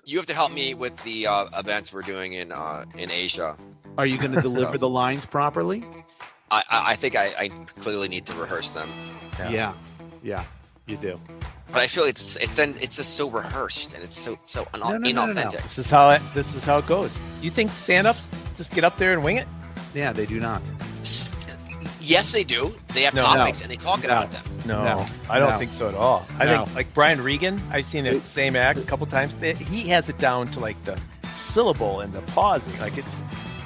You have to help me with the events we're doing in Asia. Are you going to deliver the lines properly? I think I clearly need to rehearse them. Yeah, you do. But I feel it's just so rehearsed and it's so inauthentic. No. This is how it goes. You think stand-ups just get up there and wing it? Yeah, they do not. Yes, they do. They have topics and they talk about them. No, I don't think so at all. I think like Brian Regan, I've seen the same act a couple times. He has it down to like the syllable and the pausing. Like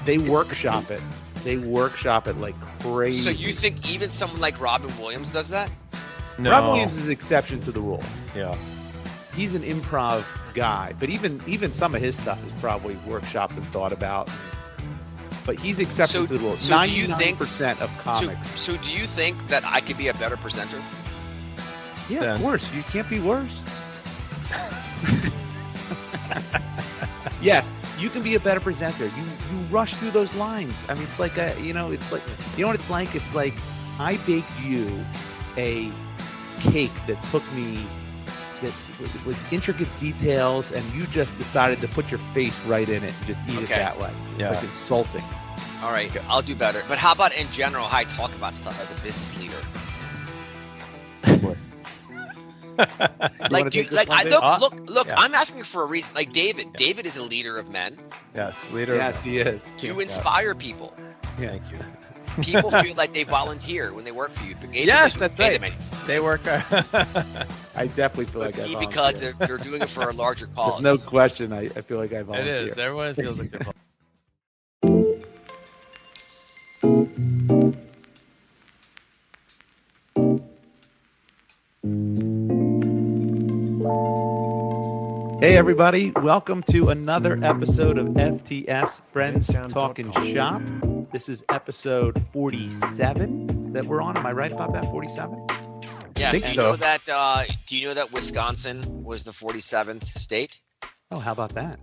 they workshop it. They workshop it like crazy. So you think even someone like Robin Williams does that? No. Robin Williams is an exception to the rule. Yeah. He's an improv guy, but even some of his stuff is probably workshopped and thought about. But he's exception to the rule. 99% of comics. So do you think that I could be a better presenter? Yeah, of course. You can't be worse. Yes, you can be a better presenter. You rush through those lines. I mean, it's like you know what it's like? It's like I baked you a cake that took me with intricate details, and you just decided to put your face right in it and just eat it that way. It's like insulting. All right, I'll do better. But how about in general, how I talk about stuff as a business leader? Look. Yeah. I'm asking for a reason. Like David. David is a leader of men. Yes, he is. You inspire people. Yeah, thank you. People feel like they volunteer when they work for you. Yes, that's right. They work. I definitely feel like I volunteer. Because they're doing it for a larger cause. There's no question. I feel like I volunteer. It is. Everyone feels like they're volunteering. Hey everybody, welcome to another episode of FTS Friends Talking Shop. This is episode 47 that we're on. Am I right about that? 47? Yeah. Do you know that Wisconsin was the 47th state? Oh, how about that?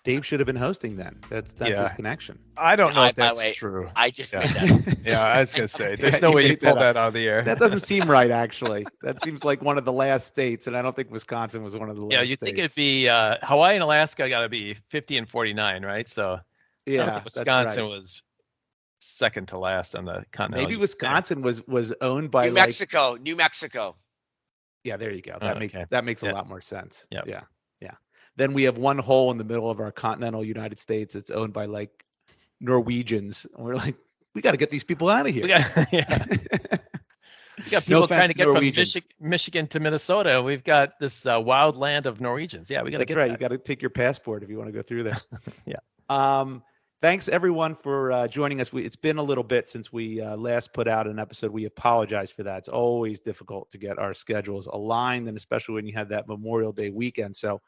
Dave should have been hosting then. That's his connection. I don't know if that's true. I just made that. Yeah, I was going to say, there's no way you pulled that out of the air. That doesn't seem right, actually. That seems like one of the last states, and I don't think Wisconsin was one of the last states. Yeah, you'd think it'd be Hawaii and Alaska got to be 50 and 49, right? So yeah, Wisconsin was second to last on the continent. Maybe Wisconsin was owned by New Mexico. Yeah, there you go. That makes a lot more sense. Yep. Yeah. Then we have one hole in the middle of our continental United States. It's owned by like Norwegians. And we're like, we got to get these people out of here. We got people trying to get from Michigan to Minnesota. We've got this wild land of Norwegians. Yeah, we got to get. That's right. You got to take your passport if you want to go through there. Yeah. Thanks everyone for joining us. It's been a little bit since we last put out an episode. We apologize for that. It's always difficult to get our schedules aligned, and especially when you have that Memorial Day weekend. So.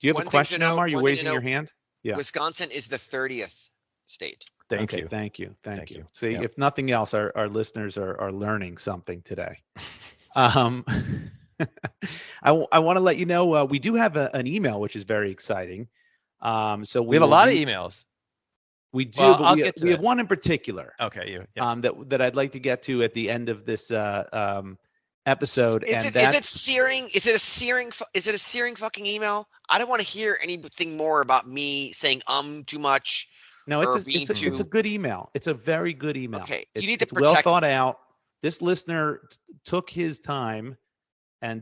Do you have a question, Omar? You're raising your hand? Yeah. Wisconsin is the 30th state. Thank you. See, if nothing else, our listeners are learning something today. I want to let you know we do have an email, which is very exciting. So we have a lot of emails. We do, but we have one in particular. Okay. That I'd like to get to at the end of this episode. Is it a searing fucking email? I don't want to hear anything more about me saying too much. No, it's a good email. It's a very good email. Okay, it's well thought out. This listener took his time and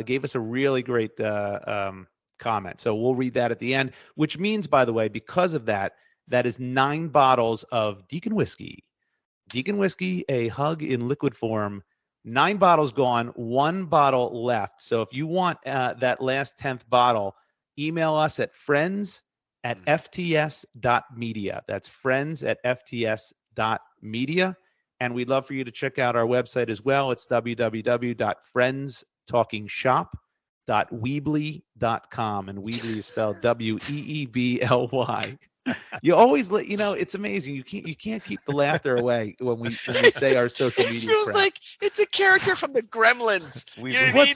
gave us a really great comment. So we'll read that at the end, which means, by the way, because of that is 9 bottles of Deacon Whiskey. Deacon Whiskey, a hug in liquid form. 9 bottles gone, 1 bottle left. So if you want that last 10th bottle, email us at friends@fts.media. That's friends@fts.media. And we'd love for you to check out our website as well. It's www.friendstalkingshop.weebly.com. And Weebly is spelled WEEBLY. You always it's amazing. You can't keep the laughter away when we say our social media. It feels like it's a character from the Gremlins. You know what I mean?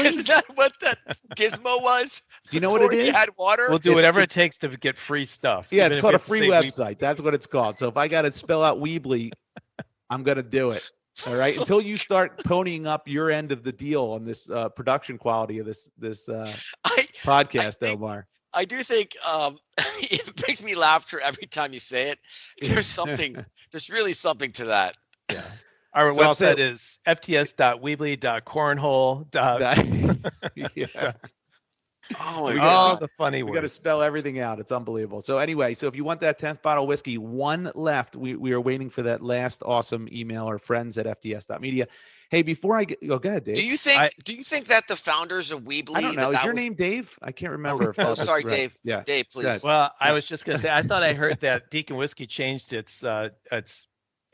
Isn't that what that Gizmo was? Do you know what it is? Had water? We'll do whatever it takes to get free stuff. Yeah, it's called a free website. That's what it's called. So if I got to spell out Weebly, I'm going to do it. All right. Until you start ponying up your end of the deal on this production quality of this podcast, Omar. I do think it makes me laugh every time you say it. There's really something to that. Yeah. Our So I'll website say- is fts.weebly.cornhole. Yeah. Oh my We god. All the funny We got to words. spell everything out. It's unbelievable. So anyway, so if you want that 10th bottle of whiskey, one left. We are waiting for that last awesome email or friends at fts.media. Hey, before I go ahead, Dave. Do you think that the founders of Weebly? I don't know. Is your was, name Dave? I can't remember. If Oh, that was sorry, right. Dave. Yeah. Dave, please. Well, I was just gonna say, I thought I heard that Deacon Whiskey changed its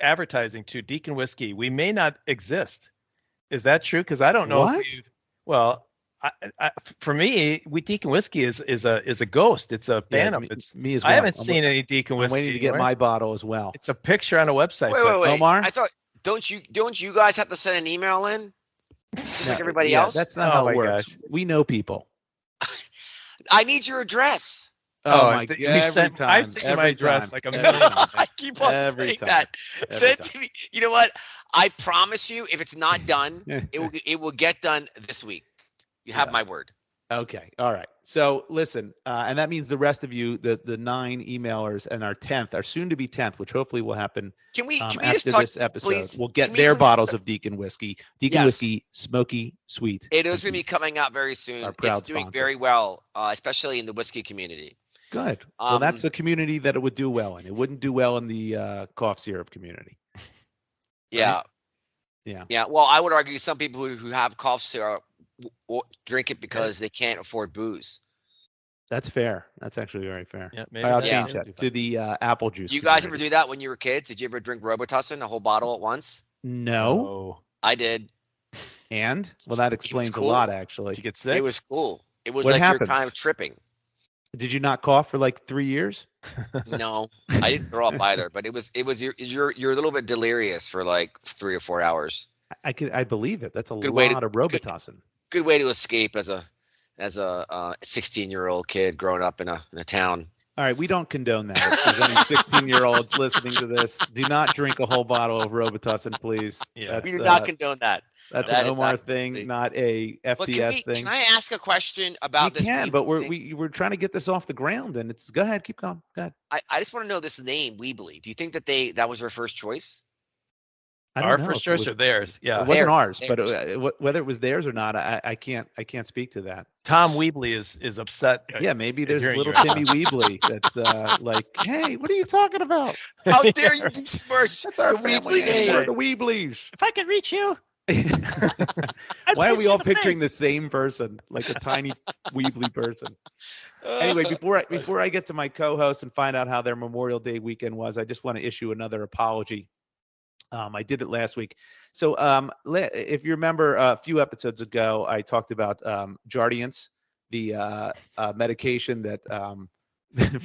advertising to Deacon Whiskey. We may not exist. Is that true? Because I don't know. What? Well, for me, Deacon Whiskey is a ghost. It's a phantom. It's me as well. I haven't seen any Deacon I'm Whiskey. waiting to get my bottle as well. It's a picture on a website. Wait. Omar? I thought don't you guys have to send an email in? Just like everybody Yeah, else? That's not Oh how my it works. gosh. We know people. I need your address. Oh my god! I've sent you my address like a Every million time. times. I keep on Every saying time. that. Every Send it time. to me. You know what? I promise you, if it's not done, it will get done this week. You have Yeah. my word. Okay. All right. So listen, and that means the rest of you, the 9 emailers and our 10th, our soon to be 10th, which hopefully will happen Can we just after touch this episode. please? We'll get Can we their please- bottles of Deacon Whiskey. Deacon Yes. Whiskey, smoky, sweet. It is going to be coming out very soon. Our proud It's doing sponsor. very well, especially in the whiskey community. Good. Well, that's Um, the community that it would do well in. It wouldn't do well in the cough syrup community. Yeah. Yeah. Yeah. Well, I would argue some people who have cough syrup drink it because they can't afford booze. That's fair. That's actually very fair. Yeah, All maybe right, I'll that change is that fine. to the apple juice. Do you guys ever community. do that when you were kids? Did you ever drink Robitussin, a whole bottle at once? No. Oh, I did. And well, that explains cool. a lot, actually. did you get sick? It was cool. It was What like happens? you're kind of tripping. Did you not cough for like 3 years? No, I didn't throw up either, but it was you're a little bit delirious for like 3 or 4 hours. I believe it. That's a Good way lot to- of Robitussin. Good way to escape as a 16-year-old kid growing up in a town. All right, we don't condone that. If there's any 16-year-olds listening to this, do not drink a whole bottle of Robitussin, please. Yeah. We do not condone that. That's that an is Omar absolutely- thing, not a But FTS thing. can I ask a question about You this? can, Weebly but thing? we're trying to get this off the ground, and it's go ahead, keep going. Go ahead. I just want to know this name, Weebly. Do you think that was their first choice? I don't Our know first if it was- choice or theirs? Yeah. It wasn't Theirs, ours, but theirs. whether it was theirs or not, I can't speak to that. Tom Weebly is upset. Yeah, maybe there's hearing little your- Timmy Weebly that's like, hey, what are you talking about? How dare you besmirch That's our the family Weebly name. name? We're the Weebleys. If I could reach you, Why are we all picturing the same person, like a tiny Weebly person? Anyway, before I get to my co-host and find out how their Memorial Day weekend was, I just want to issue another apology. I did it last week. So if you remember a few episodes ago, I talked about Jardiance, the medication that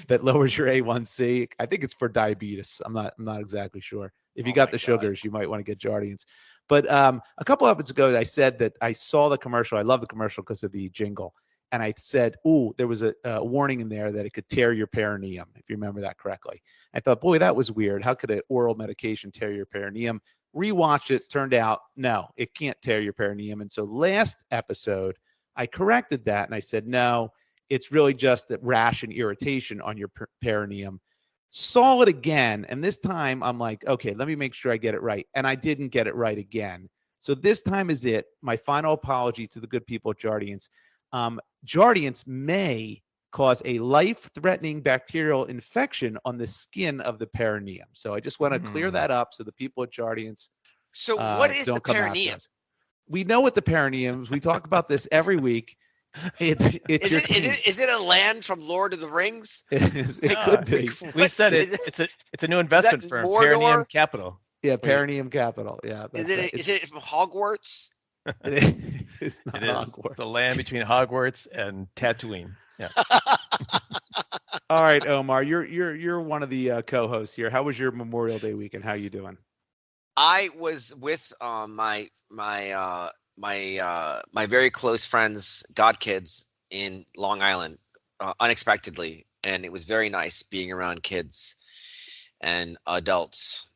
that lowers your A1C. I think it's for diabetes. I'm not exactly sure. If you Oh got my the God. sugars, you might want to get Jardiance. But a couple of episodes ago, I said that I saw the commercial. I love the commercial because of the jingle. And I said, ooh, there was a warning in there that it could tear your perineum, if you remember that correctly. I thought, boy, that was weird. How could an oral medication tear your perineum? Rewatched it. Turned out, no, it can't tear your perineum. And so last episode, I corrected that. And I said, no, it's really just a rash and irritation on your perineum. Saw it again. And this time I'm like, okay, let me make sure I get it right. And I didn't get it right again. So this time is it. My final apology to the good people at Jardiance. Jardiance may cause a life-threatening bacterial infection on the skin of the perineum. So I just want to clear that up so the people at Jardiance So what is the don't come after perineum? us. We know what the perineum is. We talk about this every week. It's Is it a land from Lord of the Rings? it could be. we said it. It's a new investment firm, Perineum Mordor? Capital. Yeah, perineum capital. Yeah. Is that's right. is it from Hogwarts? It's not It is. Hogwarts. It's a land between Hogwarts and Tatooine. Yeah. All right, Omar, you're one of the co-hosts here. How was your Memorial Day weekend? How you doing? I was with my very close friends, godkids in Long Island, unexpectedly, and it was very nice being around kids and adults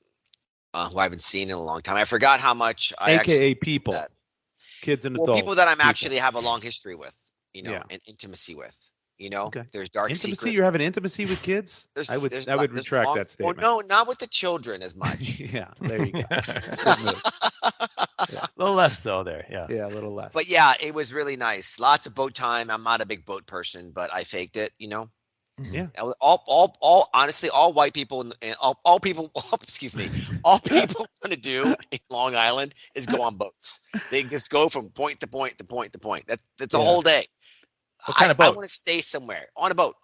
who I haven't seen in a long time. I forgot how much I AKA people, that. kids and Well, adults. people that I'm people. actually have a long history with, Yeah. and intimacy with. You know, Okay. there's dark Intimacy? secrets. You're having intimacy with kids? I would There's retract long, that statement. Oh no, not with the children as much. Yeah, there you go. Good move. A little less so there. Yeah. Yeah, a little less. But yeah, it was really nice. Lots of boat time. I'm not a big boat person, but I faked it. You know. Yeah. All honestly, all white people and all people, excuse me, all people want to do in Long Island is go on boats. They just go from point to point to point to point. That's a whole day. What kind of boat? I want to stay somewhere on a boat.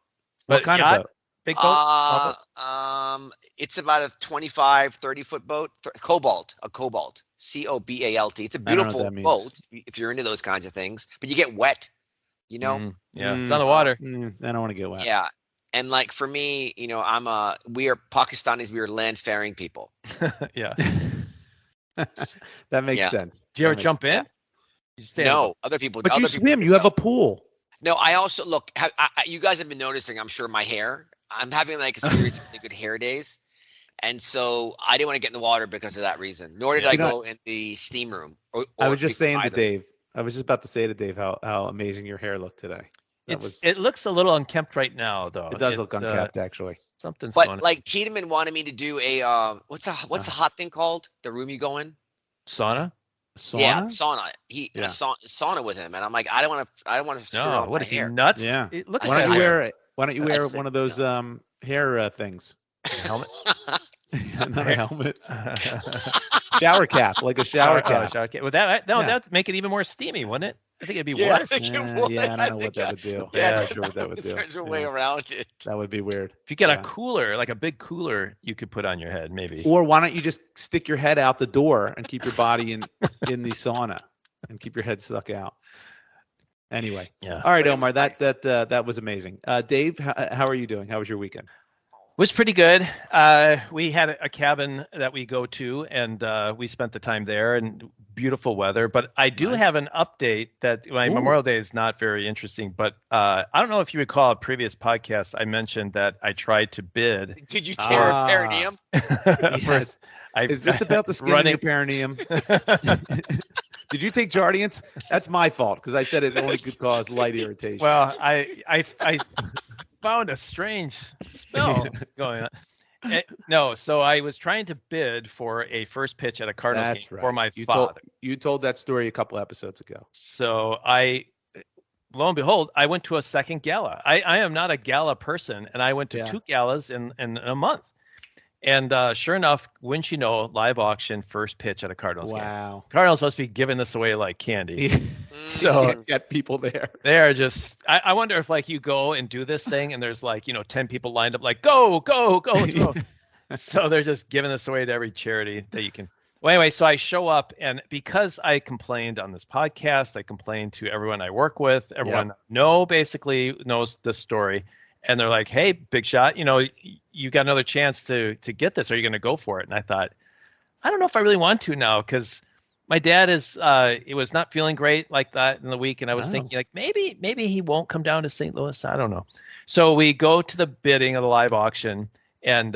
What kind of boat? Big boat? Small boat? It's about a 25, 30-foot boat. Cobalt, a Cobalt, Cobalt. It's a I don't know what beautiful that means. boat if you're into those kinds of things, but you get wet, you know? Yeah, it's on the water. I don't want to get wet. Yeah. And like for me, you know, we are Pakistanis. We are land faring people. Yeah. That makes Yeah. sense. Did you ever That makes- jump in? You stay in the No, boat. other people. But other you people swim. do You have so. a pool. No, I also look. You guys have been noticing, I'm sure, my hair. I'm having like a series of really good hair days, and so I didn't want to get in the water because of that reason. Nor did Yeah. I You know, go in the steam room. I was just saying to either. Dave. I was just about to say to Dave how amazing your hair looked today. It looks a little unkempt right now, though. It does look It's, unkept, actually. Something's going on. But like Tiedemann wanted me to do a what's the hot thing called? The room you go in? Sauna? Sauna? Yeah, sauna. Yeah. Sauna with him, and I'm like, I don't want to screw No, up what my is he hair. nuts? Yeah. Look at Why don't that you hair. wear it? Why don't you I wear said one of those hair things? helmet? Not a helmet. Shower cap, like a shower cap. Shower cap. Well, that'd Yeah. make it even more steamy, wouldn't it? I think it'd be Yeah, I worse. think it Yeah, would. yeah, I don't know what think that would do. Yeah, I'm not sure what that would do. There's a way Yeah. around it. That would be weird. If you get Yeah. a cooler, like a big cooler, you could put on your head, maybe. Or why don't you just stick your head out the door and keep your body in the sauna and keep your head stuck out? Anyway. Yeah. All right, But it Omar, was that was amazing. Dave, how are you doing? How was your weekend? Was pretty good. We had a cabin that we go to, and we spent the time there, and beautiful weather. But I do Nice. have an update that my Ooh. Memorial Day is not very interesting. But I don't know if you recall a previous podcast, I mentioned that I tried to bid. Did you tear a perineum? First, Is this about the skin in your perineum? Did you take Jardiance? That's my fault because I said it only could cause light irritation. Well, I found a strange smell going on. No, so I was trying to bid for a first pitch at a Cardinals That's game right. for my you father. You told that story a couple episodes ago. So lo and behold, I went to a second gala. I am not a gala person, and I went to 2 galas in a month. And sure enough, wouldn't you know, live auction first pitch at a Cardinals game. Wow. Cardinals must be giving this away like candy. So get people there. They are just. I wonder if like you go and do this thing, and there's like 10 people lined up, like go. So they're just giving this away to every charity that you can. Well, anyway, so I show up, and because I complained on this podcast, I complained to everyone I work with. Everyone basically knows the story, and they're like, "Hey, big shot, you got another chance to get this. Are you going to go for it?" And I thought, I don't know if I really want to now, because my dad it was not feeling great like that in the week, and I was thinking like maybe he won't come down to St. Louis. I don't know. So we go to the bidding of the live auction, and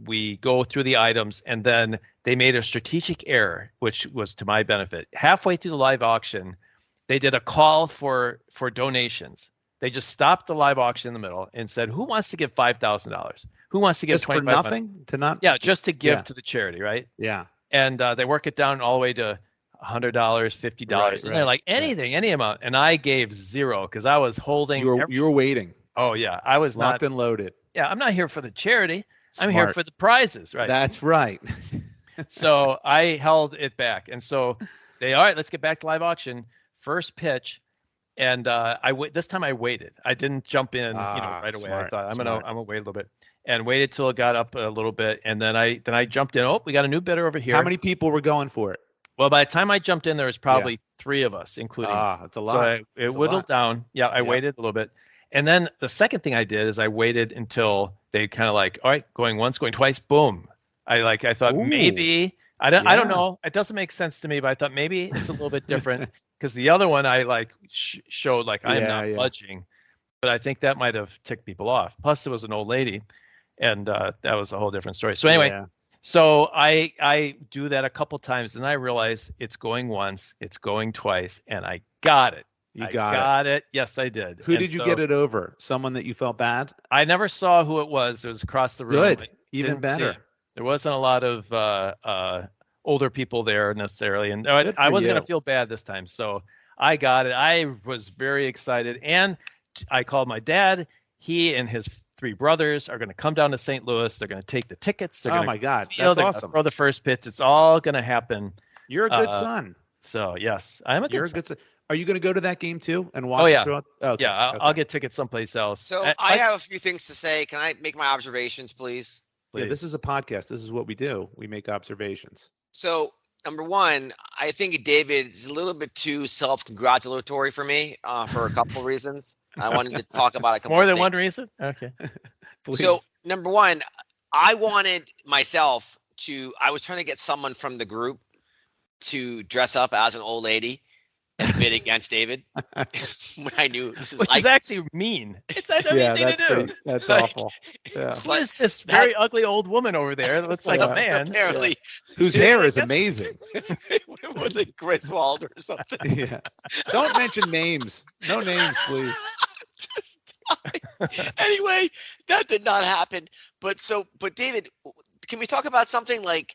we go through the items, and then they made a strategic error, which was to my benefit. Halfway through the live auction, they did a call for donations. They just stopped the live auction in the middle and said, "Who wants to give $5,000? Who wants to give Just for $25,000? nothing? To not? Yeah, just to give to the charity, right?" Yeah. And they work it down all the way to $100, $50, and they're like anything, any amount. And I gave zero because I was holding. You were waiting. Oh yeah, I was Locked and loaded. Yeah, I'm not here for the charity. I'm Smart. here for the prizes, right? That's right. So I held it back, and so all right, let's get back to live auction. First pitch, and this time I waited. I didn't jump in, right away. Smart, I thought I'm gonna wait a little bit, and waited till it got up a little bit, and then I jumped in. Oh, we got a new bidder over here. How many people were going for it? Well, by the time I jumped in, there was probably 3 of us, including. That's a lot. So it whittled down. Yeah, I waited a little bit. And then the second thing I did is I waited until they kind of like, all right, going once, going twice, boom. I thought maybe, I don't know. It doesn't make sense to me, but I thought maybe it's a little bit different because the other one I showed like I'm not budging, but I think that might have ticked people off. Plus it was an old lady, and that was a whole different story. So anyway, so I do that a couple times, and I realize it's going once, it's going twice, and I got it. You I got got it. Yes, I did. Who And did you so get it over? Someone that you felt bad? I never saw who it was. It was across the room. Good. I Even didn't see better. him. There wasn't a lot of older people there necessarily, and I, Good I for wasn't you. gonna feel bad this time. So I got it. I was very excited, and I called my dad. He and his 3 brothers are gonna come down to St. Louis. They're gonna take the tickets. They're Oh gonna my God, feel. that's They're awesome. gonna throw the first pitch. It's all gonna happen. You're a good Uh, son. So yes, I'm a You're good a son. good son. Are you going to go to that game too and Oh watch it yeah, throughout? Okay. yeah. I'll get tickets someplace else. So I have a few things to say. Can I make my observations, please? Yeah, this is a podcast. This is what we do. We make observations. So number one, I think David is a little bit too self-congratulatory for me for a couple of reasons. I wanted to talk about a couple More of than things. one reason. Okay. Please. So number one, I wanted myself to. I was trying to get someone from the group to dress up as an old lady and bid against David. When I knew this is Which like, is actually mean. It's not yeah, anything that's to do. pretty. That's Like, awful. Yeah. Who is this very ugly old woman over there that looks like Yeah. a man? apparently Whose Yeah, hair is that's- amazing. was it Griswold or something. Yeah. Don't mention names. No names, please. Just anyway, that did not happen. But David, can we talk about something like,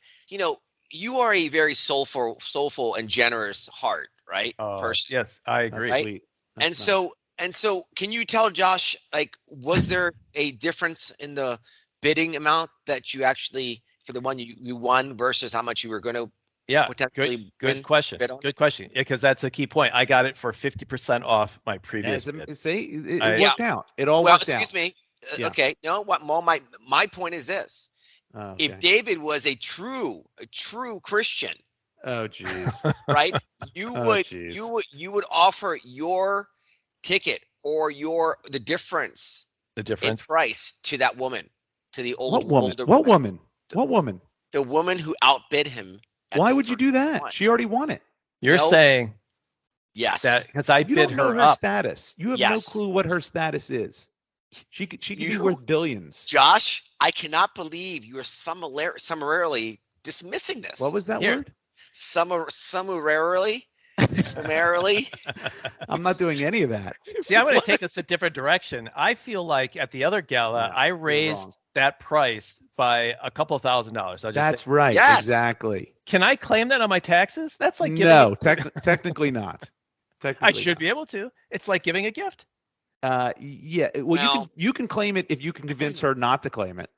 you are a very soulful and generous heart, right? Person. Yes, I That's agree. Right? sweet. And That's nice. so can you tell Josh, like, was there a difference in the bidding amount that you actually, for the one you won versus how much you were going to Yeah, potentially good win, question. bid on? Good question. Because that's a key point. I got it for 50% off my Yeah, previous bid. see, it I- worked out. It all Well, worked out. excuse me. Yeah. Okay. No, what my point is this. Oh, okay. If David was a true Christian, Oh, jeez. right, you Oh, would geez. you would offer your ticket or the difference The in difference. price to that woman, to the What older woman? older What woman? What woman? the woman who outbid him. at Why the would you first do that? one. She already won it. You're No. saying Yes. that because I You bid don't know her her up. status. You have Yes. no clue what her status is. She could be You- worth billions. Josh, I cannot believe you are summarily dismissing this. What was that Here. word? Summarily? Summarily? I'm not doing any of that. See, I'm going to take this a different direction. I feel like at the other gala, No, I you're raised wrong. that price by a couple $1,000s. I'll just That's say, right. Yes. Exactly. can I claim that on my taxes? That's like giving No, technically not. Technically I should not. be able to. It's like giving a gift. Yeah. Well, Well- you can claim it if you can convince her not to claim it.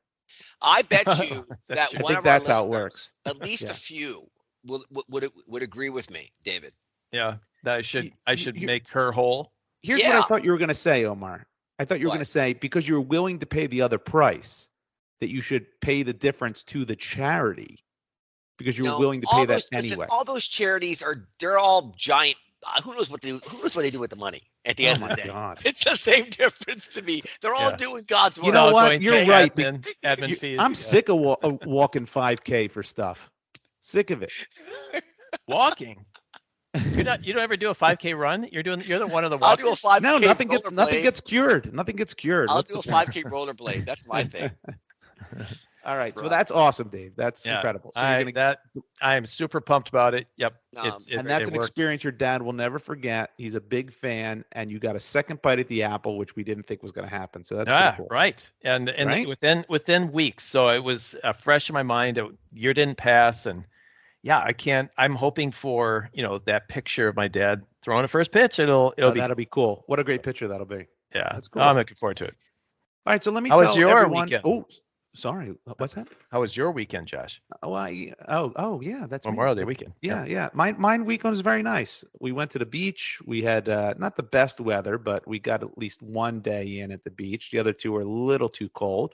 I bet you that true. I one think of our that's how it listeners, works. at least Yeah. a few, would agree with me, David. Yeah, that I You- should you- make her whole. Here's Yeah. what I thought you were going to say, Omar. I thought you were What? going to say because you're willing to pay the other price, that you should pay the difference to the charity because you're No, willing to all pay that those- listen, anyway. all those charities they're all giant. Who knows what they do with the money at the Oh end of my the day? God. It's the same difference to me. They're all Yeah. doing God's work. You know All what? going You're to right. Admin fees. I'm yeah. sick of walking 5K for stuff. Sick of it. Walking. You don't ever do a 5K run? You're the one of the I'll do a walkers? 5K No, nothing rollerblade. gets cured. Nothing gets cured. I'll What's do a the point? 5K rollerblade. That's my thing. All right. So Right. that's awesome, Dave. That's Yeah. incredible. So you're gonna, I am super pumped about it. Yep. No, and that's it an worked. experience your dad will never forget. He's a big fan, and you got a second bite at the apple, which we didn't think was going to happen. So that's pretty cool. Right. And Right? within weeks. So it was fresh in my mind. A year didn't pass, and yeah, I'm hoping for that picture of my dad throwing a first pitch. It'll be That'll be cool. What a great picture that'll be. yeah. that's cool. I'm looking forward to it. All right. So let me How tell was your everyone. weekend? Oh, sorry. What's that? How was your weekend, Josh? Oh, yeah. That's me. Memorial Day weekend. Yeah. Mine weekend was very nice. We went to the beach. We had not the best weather, but we got at least one day in at the beach. The other two were a little too cold.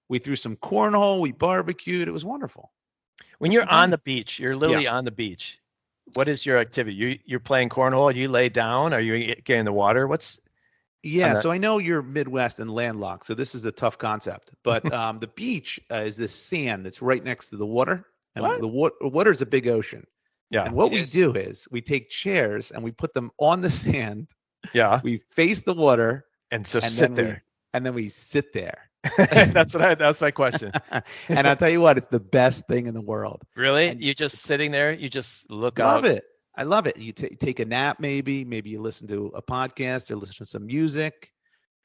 We threw some cornhole. We barbecued. It was wonderful. When you're Okay. on the beach, you're literally on the beach. What is your activity? You're playing cornhole. You lay down. Are you getting in the water? Yeah, that- so I know you're Midwest and landlocked, so this is a tough concept. But the beach is this sand that's right next to the water, and What? the water's a big ocean. Yeah. And what It we is. do is we take chairs and we put them on the sand. Yeah. We face the water, And so and sit then there. and then we sit there. That's my question. And I'll tell you what, it's the best thing in the world. Really? And- You just sitting there? You just look Love out? it. I love it. You take a nap, maybe you listen to a podcast or listen to some music.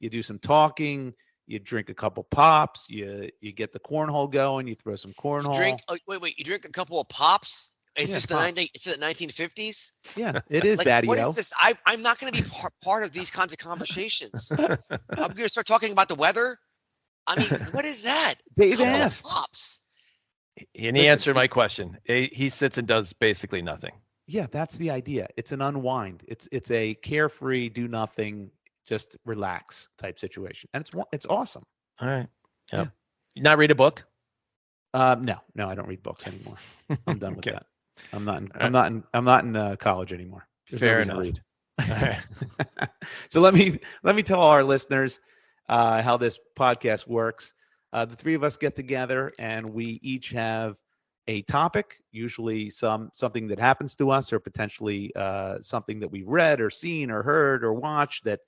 You do some talking. You drink a couple pops. You get the cornhole going. You throw some You cornhole. drink. Oh, wait. You drink a couple of pops. Is Yeah, this the pops. 1950s? Yeah, it is, Like, Daddy-o. what is this? I'm not going to be part of these kinds of conversations. I'm going to start talking about the weather. I mean, what is that? Dave Couple of asked. pops. And he answered my question. He sits and does basically nothing. Yeah, that's the idea. It's an unwind. It's a carefree, do nothing, just relax type situation, and it's awesome. All right. Yep. Yeah. You not read a book? No, I don't read books anymore. I'm done with Okay. that. I'm not in college anymore. There's Fair no reason to enough. read. All right. So let me tell our listeners how this podcast works. The three of us get together and we each have a topic, usually something that happens to us, or potentially something that we've read or seen or heard or watched that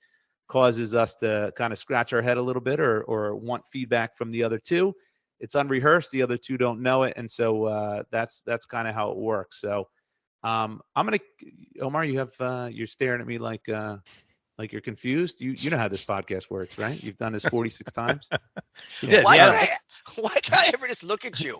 causes us to kind of scratch our head a little bit or want feedback from the other two. It's unrehearsed. The other two don't know it, and so that's kind of how it works. So I'm gonna, Omar, you're staring at me like you're confused. You know how this podcast works, right? You've done this 46 times. You did. Why Yeah. can't I ever just look at you?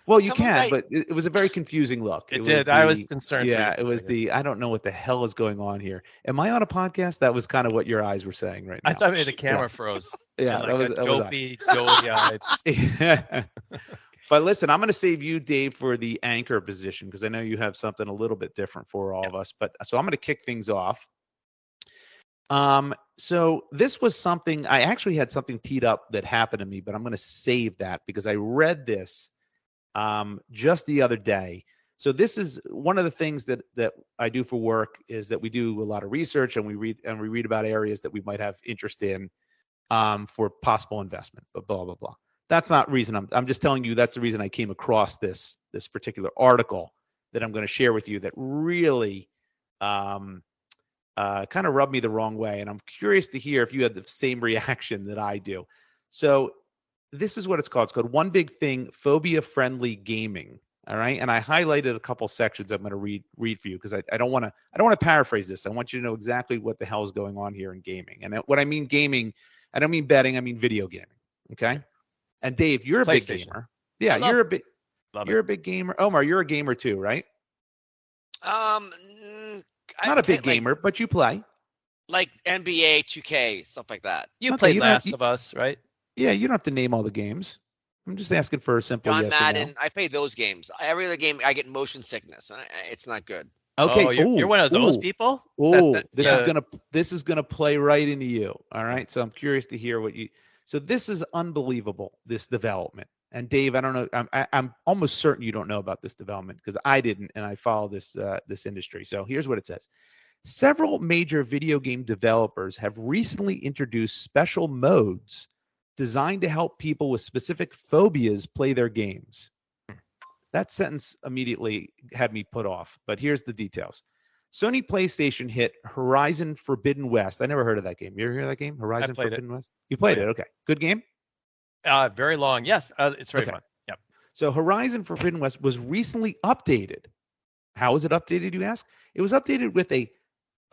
Well, you Come on, can, guys. but it was a very confusing look. It did. I was concerned for you Yeah, for it a was second. I don't know what the hell is going on here. Am I on a podcast? That was kind of what your eyes were saying right now. I thought maybe the camera froze. Yeah, And that was a dopey, doughy-eyed. Yeah. But listen, I'm going to save you, Dave, for the anchor position because I know you have something a little bit different for all of us. But so I'm going to kick things off. So this was something I actually had something teed up that happened to me, but I'm going to save that because I read this just the other day. So this is one of the things that I do for work is that we do a lot of research and we read about areas that we might have interest in for possible investment, but blah blah blah. That's not reason I'm just telling you that's the reason I came across this particular article that I'm going to share with you that really kind of rubbed me the wrong way, and I'm curious to hear if you had the same reaction that I do. So this is what it's called. It's called One Big Thing: Phobia-Friendly Gaming. All right, and I highlighted a couple sections I'm going to read for you because I don't want to paraphrase this. I want you to know exactly what the hell is going on here in gaming. And what I mean gaming, I don't mean betting. I mean video gaming. Okay. And Dave, you're a big gamer. Yeah, you're a big gamer. Omar, you're a gamer too, right? Not a big gamer, but you play. Like NBA, 2K, stuff like that. You Okay, played you don't have- Last of Us, right? Yeah, you don't have to name all the games. I'm just asking for a simple John yes Madden, or I play those games. Every other game, I get motion sickness. It's not good. no. Okay. Oh, you're one of those ooh. people? Oh, this is Yeah. gonna play right into you. All right. So I'm curious to hear what you. So this is unbelievable. This development. And Dave, I don't know. I'm almost certain you don't know about this development because I didn't, and I follow this industry. So here's what it says. Several major video game developers have recently introduced special modes designed to help people with specific phobias play their games. That sentence immediately had me put off, but here's the details. Sony PlayStation hit Horizon Forbidden West. I never heard of that game. You ever hear of that game? Horizon played it. Forbidden West? You played it. Okay. Good game? Very long. Yes, it's very Okay. fun. Yep. So Horizon Forbidden West was recently updated. How was it updated, you ask? It was updated with a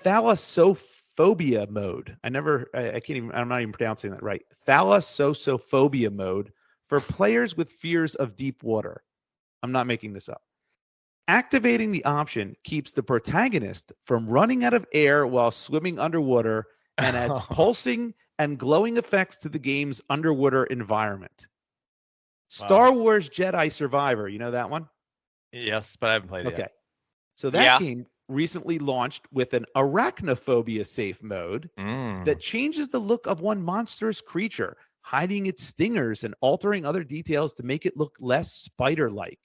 thalassophobia mode. I'm not even pronouncing that right. Thalassophobia mode for players with fears of deep water. I'm not making this up. Activating the option keeps the protagonist from running out of air while swimming underwater and adds pulsing and glowing effects to the game's underwater environment. Star Wars Jedi Survivor, you know that one? Yes, but I haven't played it Okay. yet. So that game recently launched with an arachnophobia safe mode that changes the look of one monstrous creature, hiding its stingers and altering other details to make it look less spider-like.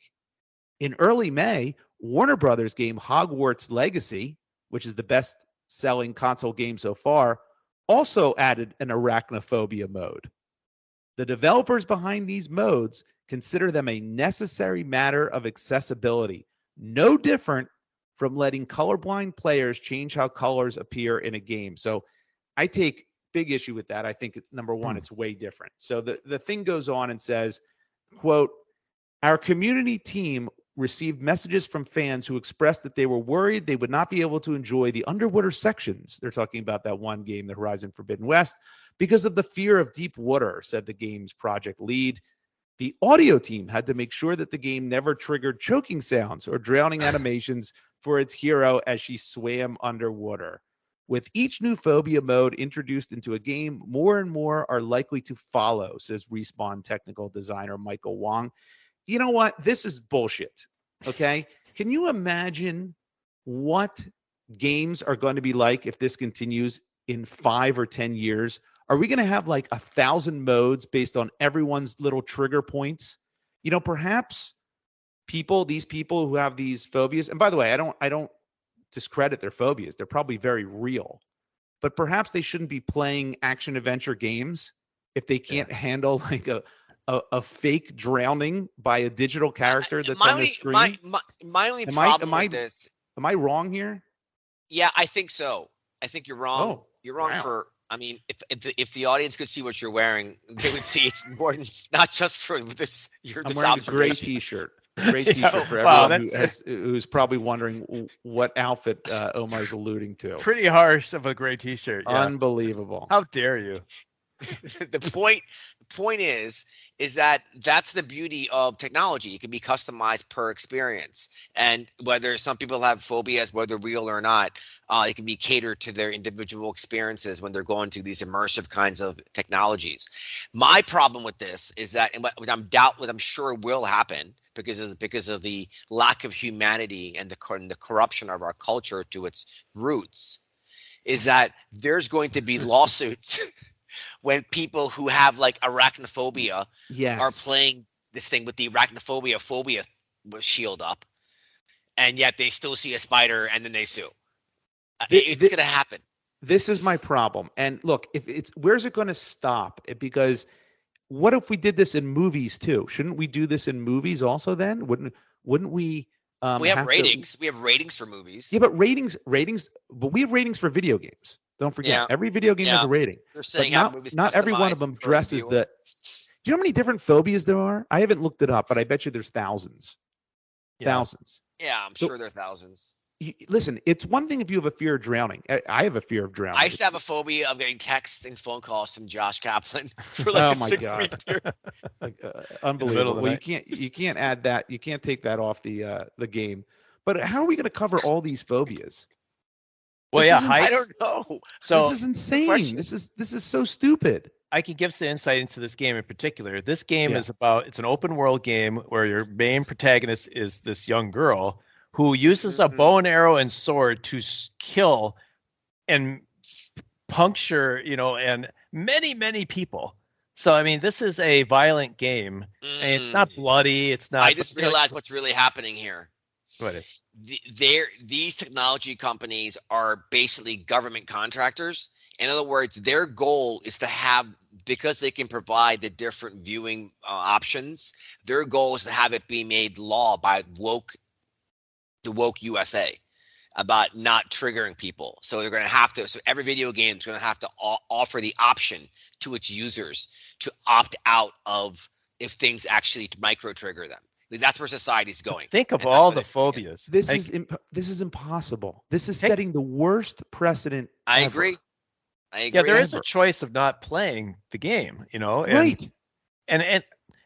In early May, Warner Brothers game Hogwarts Legacy, which is the best-selling console game so far, also added an arachnophobia mode. The developers behind these modes consider them a necessary matter of accessibility, no different from letting colorblind players change how colors appear in a game. So I take big issue with that. I think, number one, it's way different. So the thing goes on and says, quote, our community team received messages from fans who expressed that they were worried they would not be able to enjoy the underwater sections. They're talking about that one game, the Horizon Forbidden West, because of the fear of deep water, said the game's project lead. The audio team had to make sure that the game never triggered choking sounds or drowning animations for its hero as she swam underwater. With each new phobia mode introduced into a game, more and more are likely to follow, says Respawn technical designer Michael Wong. You know what? This is bullshit. Okay? Can you imagine what games are going to be like if this continues in 5 or 10 years? Are we going to have like 1,000 modes based on everyone's little trigger points? You know, perhaps these people who have these phobias, and by the way, I don't discredit their phobias. They're probably very real. But perhaps they shouldn't be playing action adventure games if they can't handle like a fake drowning by a digital character that's on the screen. My only problem with this. Am I wrong here? Yeah, I think so. I think you're wrong. Oh, you're wrong wow. for. I mean, if the audience could see what you're wearing, they would see it's more than it's not just for this. I'm wearing a gray T-shirt. Great T-shirt for everyone who's probably wondering what outfit Omar's alluding to. Pretty harsh of a gray T-shirt. Yeah. Unbelievable. How dare you? The point is that that's the beauty of technology. It can be customized per experience, and whether some people have phobias, whether real or not, it can be catered to their individual experiences when they're going through these immersive kinds of technologies. My problem with this is that, and what I'm sure will happen because of the lack of humanity and the corruption of our culture to its roots, is that there's going to be lawsuits. When people who have like arachnophobia are playing this thing with the arachnophobia phobia shield up, and yet they still see a spider and then they sue. It's going to happen. This is my problem. And look, where's it going to stop? Because what if we did this in movies too? Shouldn't we do this in movies also then? Wouldn't we? We have ratings. We have ratings for movies. Yeah, but ratings. But we have ratings for video games. Don't forget, every video game has a rating. You're saying not every one of them dresses the. Do you know how many different phobias there are? I haven't looked it up, but I bet you there's thousands. Yeah. Thousands. Yeah, I'm sure there are thousands. Listen, it's one thing if you have a fear of drowning. I have a fear of drowning. I used to have a phobia of getting texts and phone calls from Josh Kaplan for like a 6-week period. Unbelievable. Well, you can't add that. You can't take that off the game. But how are we going to cover all these phobias? Well, I don't know. So this is insane. This is so stupid. I can give some insight into this game in particular. This game it's an open world game where your main protagonist is this young girl who uses a bow and arrow and sword to kill and puncture, and many, many people. So, I mean, this is a violent game. And it's not bloody. It's not. I just realized what's really happening here. What is? These technology companies are basically government contractors. In other words, their goal is to have, because they can provide the different viewing options, their goal is to have it be made law by the woke USA about not triggering people. So they're going to have to. So every video game is going to have to offer the option to its users to opt out of if things actually micro trigger them. That's where society's going. Think of all the phobias. This is impossible. This is setting the worst precedent. I agree. Yeah, there is a choice of not playing the game, Right. And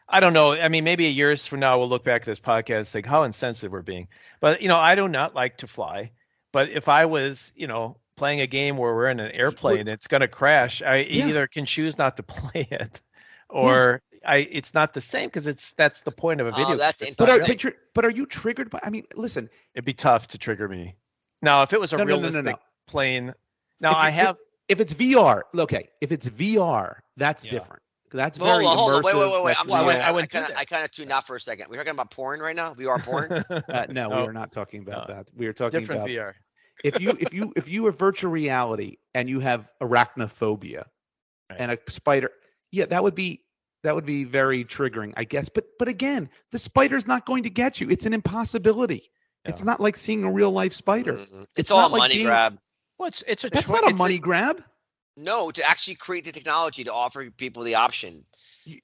I don't know. I mean, maybe years from now we'll look back at this podcast and think how insensitive we're being. But I do not like to fly. But if I was, playing a game where we're in an airplane and it's going to crash, I either can choose not to play it, or it's not the same because that's the point of a video. That's interesting. But are you triggered by? I mean, listen. It'd be tough to trigger me. Now, if it was a realistic plane. Now if it's VR, okay. If it's VR, that's different. That's very immersive. Wait. I kind of tuned out for a second. We're talking about porn right now. VR porn. No, we are not talking about that. We are talking different about VR. If you are virtual reality and you have arachnophobia and a spider, that would be very triggering, I guess. But again, the spider's not going to get you. It's an impossibility. Yeah. It's not like seeing a real life spider. Mm-hmm. It's all a money grab. Well, it's a That's not a money grab. No, to actually create the technology to offer people the option.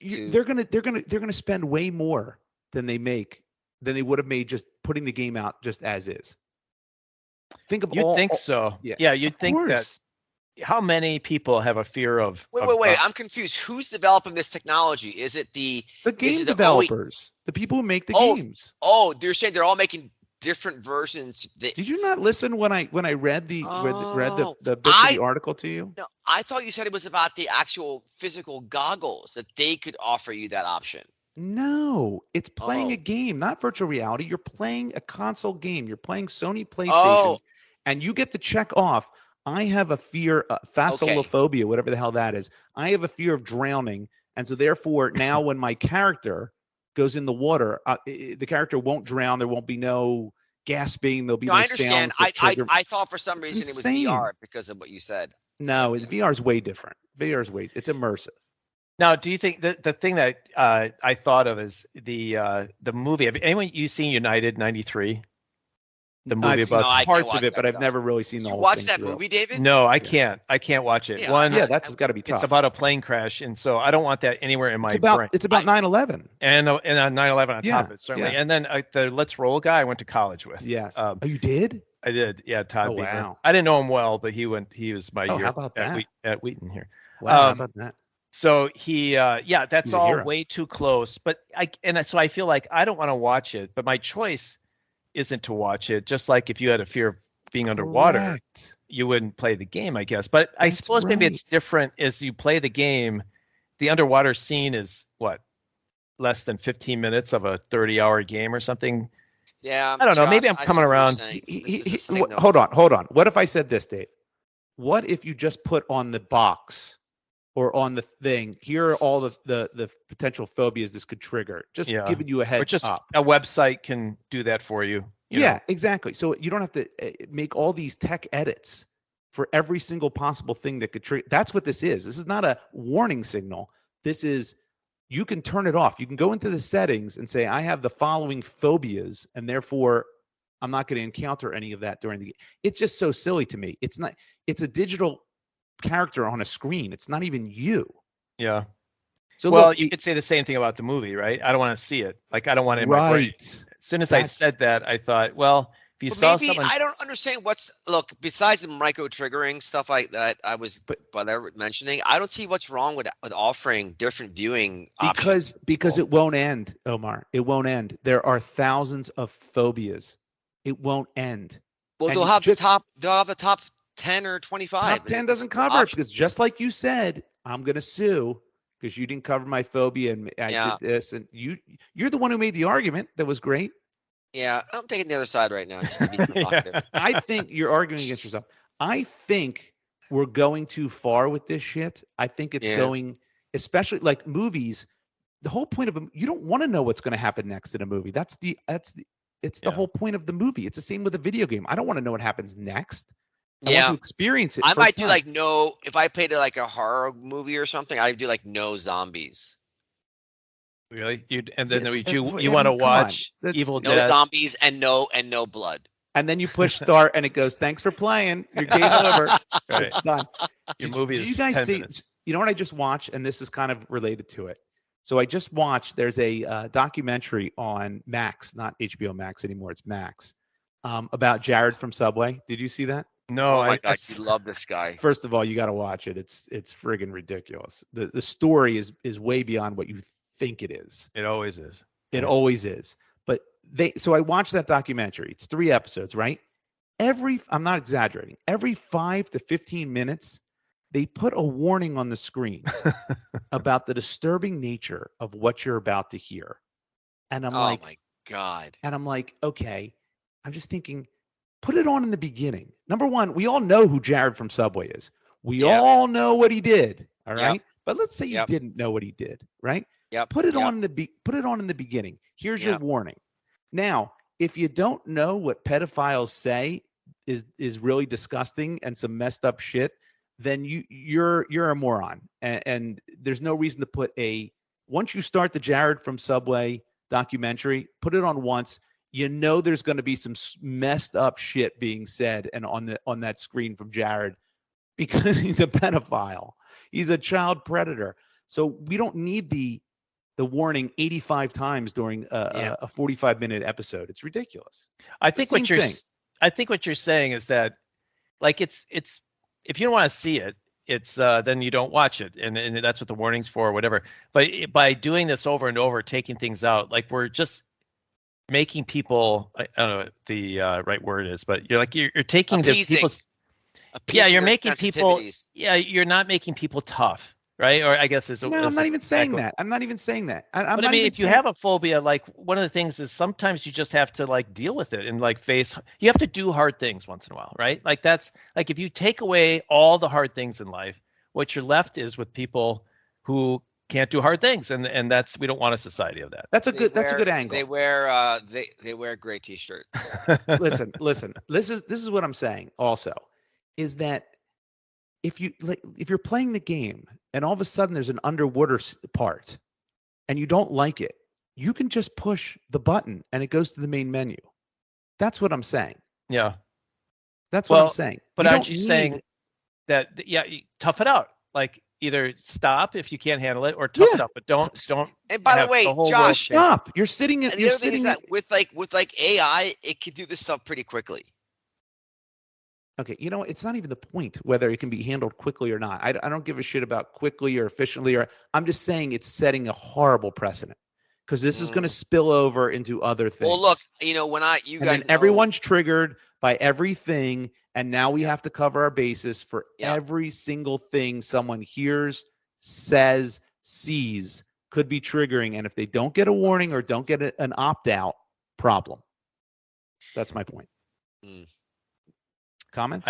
They're gonna spend way more than they make than they would have made just putting the game out just as is. Think of You'd think so. Yeah, you'd of think course. that. How many people have a fear of? Wait. I'm confused. Who's developing this technology? Is it the game developers, the people who make the games? Oh, they're saying they're all making different versions. Did you not listen when I read the bit of the article to you? No, I thought you said it was about the actual physical goggles that they could offer you that option. No, it's playing a game, not virtual reality. You're playing a console game. You're playing Sony PlayStation, and you get to check off. I have a fear, phasolophobia, whatever the hell that is. I have a fear of drowning, and so therefore now when my character goes in the water, the character won't drown. There won't be no gasping. There'll be no I understand. sounds. I thought for some reason it was VR because of what you said. No, VR is way different. It's immersive. Now, do you think that the thing that I thought of is the movie? Have anyone you seen United '93? The movie about parts of it, but I've never really seen the whole thing. You watched that movie, David? No, I can't. I can't watch it. Yeah, that's got to be tough. It's about a plane crash, and so I don't want that anywhere in my brain. It's about 9/11. And 9/11 on top of it, certainly. Yeah. And then the Let's Roll guy I went to college with. Yes. Oh, you did? I did. Yeah, Todd Beamer. Wow. I didn't know him well, but he was my year how about that? At Wheaton here. Wow, how about that? So that's all way too close. But so I feel like I don't want to watch it, but my choice isn't to watch it. Just like if you had a fear of being underwater, you wouldn't play the game, I guess. But I suppose maybe it's different as you play the game. The underwater scene is what, less than 15 minutes of a 30-hour game or something. Yeah, I don't know. Maybe I'm coming around. Hold on. What if I said this, Dave? What if you just put on the box or on the thing, here are all the potential phobias this could trigger, just giving you a heads up. A website can do that for you. You know? Exactly. So you don't have to make all these tech edits for every single possible thing that could trigger. That's what this is. This is not a warning signal. This is, you can turn it off. You can go into the settings and say, I have the following phobias, and therefore I'm not going to encounter any of that during the game. It's just so silly to me. It's not, it's a digital character on a screen. It's not even you. Yeah. So look, you could say the same thing about the movie, right? I don't want to see it. Like, I don't want it in my brain. As soon as I said that, I thought, well, if you saw someone, I don't understand besides the micro triggering stuff like that I was mentioning, I don't see what's wrong with offering different viewing options. Because it won't end, Omar. It won't end. There are thousands of phobias. It won't end. Well, they'll have the top 10 or 25. Top 10 doesn't cover it because just like you said, I'm going to sue because you didn't cover my phobia and I did this, and you're the one who made the argument that was great. Yeah, I'm taking the other side right now just to be provocative. I think you're arguing against yourself. I think we're going too far with this shit. I think it's going, especially like movies. The whole point of you don't want to know what's going to happen next in a movie. It's the whole point of the movie. It's the same with a video game. I don't want to know what happens next. I want to experience it. I might do if I played like a horror movie or something, I'd do like no zombies. Really? You want to watch Evil Dead? No zombies and no blood. And then you push start and it goes, thanks for playing. Your game over. Right. It's done. Your movie is 10 minutes. You know what I just watched? And this is kind of related to it. So I just watched, there's a documentary on Max, not HBO Max anymore, it's Max, about Jared from Subway. Did you see that? No, oh my God, you love this guy. First of all, you got to watch it. It's friggin' ridiculous. The story is way beyond what you think it is. It always is. It always is. But so I watched that documentary. It's 3 episodes, right? I'm not exaggerating. Every 5 to 15 minutes, they put a warning on the screen about the disturbing nature of what you're about to hear. And I'm like, oh my God. And I'm like, okay. I'm just thinking, put it on in the beginning. Number one, we all know who Jared from Subway is. We all know what he did. All right. Yep. But let's say you didn't know what he did, right? Yeah. Put it on in the beginning. Here's your warning. Now, if you don't know what pedophiles say is really disgusting and some messed up shit, then you're a moron. And there's no reason to put once you start the Jared from Subway documentary, put it on once. You know there's going to be some messed up shit being said and on that screen from Jared because he's a pedophile. He's a child predator. So we don't need the the warning 85 times during a 45-minute episode. It's ridiculous. I think The what same you're thing. I think what you're saying is that like it's if you don't want to see it, it's then you don't watch it, and that's what the warning's for or whatever. But by doing this over and over, taking things out, like we're just making people, I don't know what the right word is, but you're taking the Appeasing. people. Yeah, Appeasing you're their making people. sensitivities. Yeah, you're not making people tough, right? Or I guess is. No, I'm not even saying that. I'm not even saying that. I'm But I not mean, even if you saying- have a phobia, like one of the things is sometimes you just have to like deal with it and like face. You have to do hard things once in a while, right? Like that's like if you take away all the hard things in life, what you're left is with people who can't do hard things, and that's we don't want a society of that. that's a good angle. They wear gray t-shirts. listen. This is what I'm saying. Also, is that if you're playing the game and all of a sudden there's an underwater part and you don't like it, you can just push the button and it goes to the main menu. That's what I'm saying. Yeah. That's what I'm saying. But aren't you saying that tough it out? Like either stop if you can't handle it or tough it up, but don't. And by the way, Josh, stop. You're sitting in. And the other thing is that with AI, it can do this stuff pretty quickly. Okay, you know, it's not even the point whether it can be handled quickly or not. I don't give a shit about quickly or efficiently, or I'm just saying it's setting a horrible precedent because this is going to spill over into other things. Well, look, you know, everyone's triggered by everything, and now we have to cover our bases for every single thing someone hears, says, sees could be triggering, and if they don't get a warning or don't get an opt-out, problem. That's my point. Comments?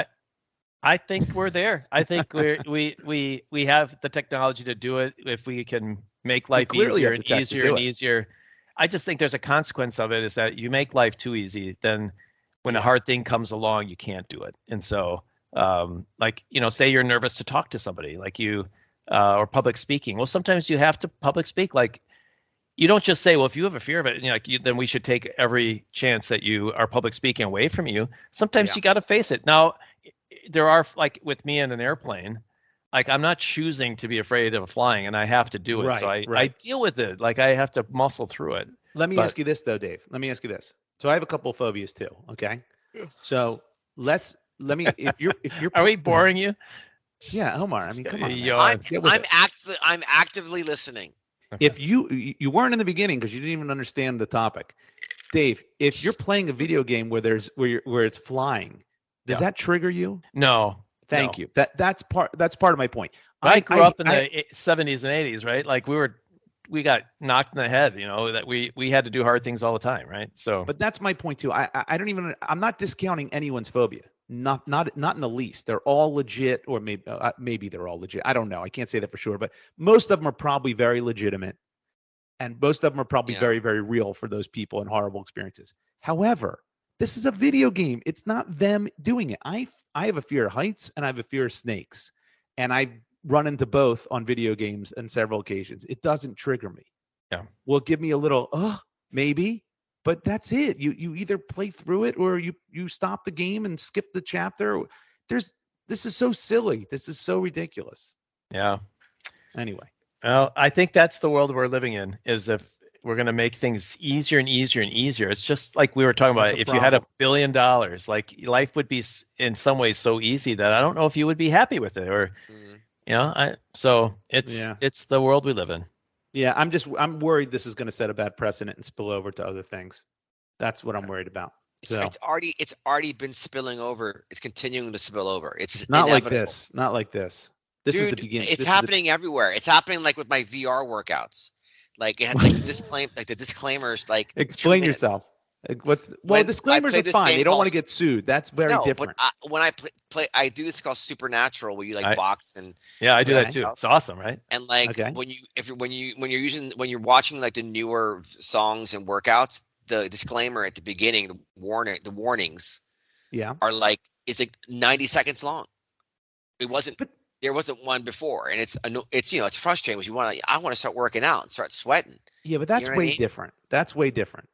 I think we're there. I think we have the technology to do it. If we can make life easier and easier and easier, I just think there's a consequence of it is that you make life too easy, then when a hard thing comes along, you can't do it. And so, like, you know, say you're nervous to talk to somebody, like you, or public speaking. Well, sometimes you have to public speak. Like, you don't just say, well, if you have a fear of it, you know, then we should take every chance that you are public speaking away from you. Sometimes you got to face it. Now, there are, like with me in an airplane, like I'm not choosing to be afraid of flying, and I have to do it. Right, so I deal with it. Like I have to muscle through it. Let me ask you this though, Dave. Let me ask you this. So I have a couple of phobias too. Okay. So let me if you're are we boring you? Yeah, Omar. I mean, come on. I'm actively listening. Okay. If you weren't in the beginning because you didn't even understand the topic, Dave, if you're playing a video game where it's flying, does that trigger you? No. Thank you. That's part of my point. I grew up in the 70s and 80s, right? Like we got knocked in the head, you know, that we had to do hard things all the time, right? So but that's my point too. I'm not discounting anyone's phobia. Not in the least. They're all legit, or maybe they're all legit. I don't know. I can't say that for sure, but most of them are probably very legitimate, and most of them are probably very, very real for those people and horrible experiences. However, this is a video game. It's not them doing it. I have a fear of heights and I have a fear of snakes, and I've run into both on video games on several occasions. It doesn't trigger me. Yeah. Will give me a little maybe. But that's it. You either play through it or you stop the game and skip the chapter. This is so silly. This is so ridiculous. Yeah. Anyway. Well, I think that's the world we're living in, is if we're going to make things easier and easier and easier. It's just like we were talking about. If you had $1 billion, like life would be in some ways so easy that I don't know if you would be happy with it, or, you know, so it's the world we live in. Yeah, I'm worried this is going to set a bad precedent and spill over to other things. That's what I'm worried about. So it's already been spilling over. It's continuing to spill over. It's not inevitable. like this. Not like this. This is the beginning. It's happening everywhere. It's happening like with my VR workouts. Like it had like the disclaimers. Like explain yourself. Disclaimers are fine. They don't want to get sued. That's very different. But when I play, I do this called Supernatural, where you box and I do that too. It's awesome, right? And when you're watching like the newer songs and workouts, the disclaimer at the beginning, the warnings, are like it's like 90 seconds long. It wasn't. But there wasn't one before, and it's frustrating because I want to start working out and start sweating. Yeah, but that's way different. That's way different.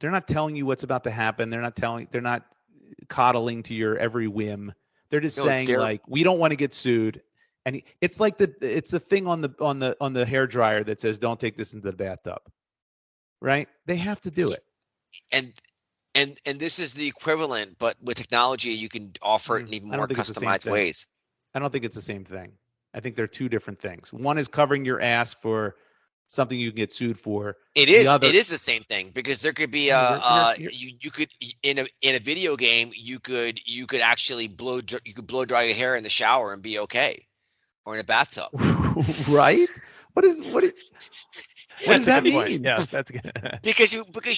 They're not telling you what's about to happen. They're not coddling to your every whim. They're just saying like, we don't want to get sued. And it's like it's the thing on the hair dryer that says don't take this into the bathtub, right? They have to do it. And this is the equivalent, but with technology, you can offer it in even I don't more think it's the same customized thing. ways. I don't think it's the same thing. I think they're two different things. One is covering your ass for something you can get sued for. It The is. other- It is the same thing because there could be you could in a video game you could actually blow dry your hair in the shower and be okay, or in a bathtub. Right? What does that mean? Yeah, that's good. because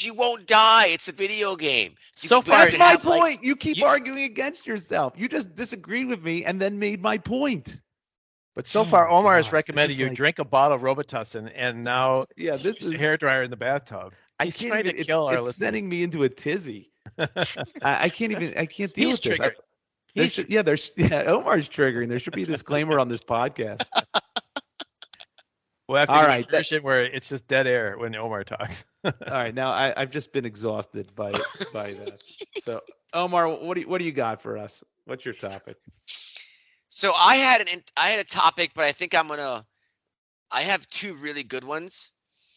you won't die. It's a video game. So But far, That's my have, point. like, you keep arguing against yourself. You just disagreed with me and then made my point. But so far, Omar has God, recommended this is you like- drink a bottle of Robitussin, and now Yeah, this use a is hair dryer in the bathtub. I He's can't trying even, to kill our it's listeners. sending me into a tizzy. I can't deal He's with this. triggered. Omar's triggering. There should be a disclaimer on this podcast. We'll have to All do right, a version where it's just dead air when Omar talks. All right, now I've just been exhausted by this. So Omar, what do you got for us? What's your topic? So I had a topic, but I think I have two really good ones.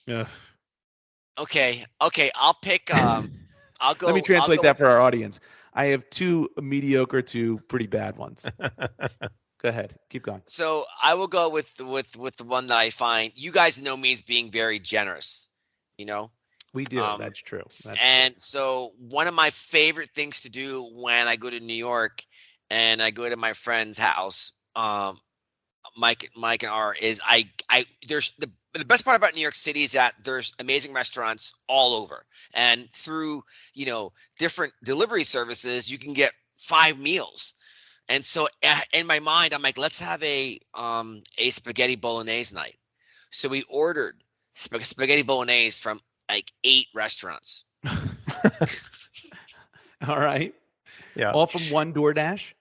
Yeah. Okay, I'll pick. I'll go. Let me translate I'll go that for our audience. I have two mediocre to pretty bad ones. Go ahead. Keep going. So I will go with the one that I find. You guys know me as being very generous, you know. We do. That's true. And so one of my favorite things to do when I go to New York and I go to my friend's house, Mike and R, is there's the best part about New York City is that there's amazing restaurants all over, and through different delivery services you can get 5 meals. And so in my mind, I'm like, let's have a spaghetti bolognese night. So we ordered spaghetti bolognese from like 8 restaurants. All right. Yeah. All from one DoorDash?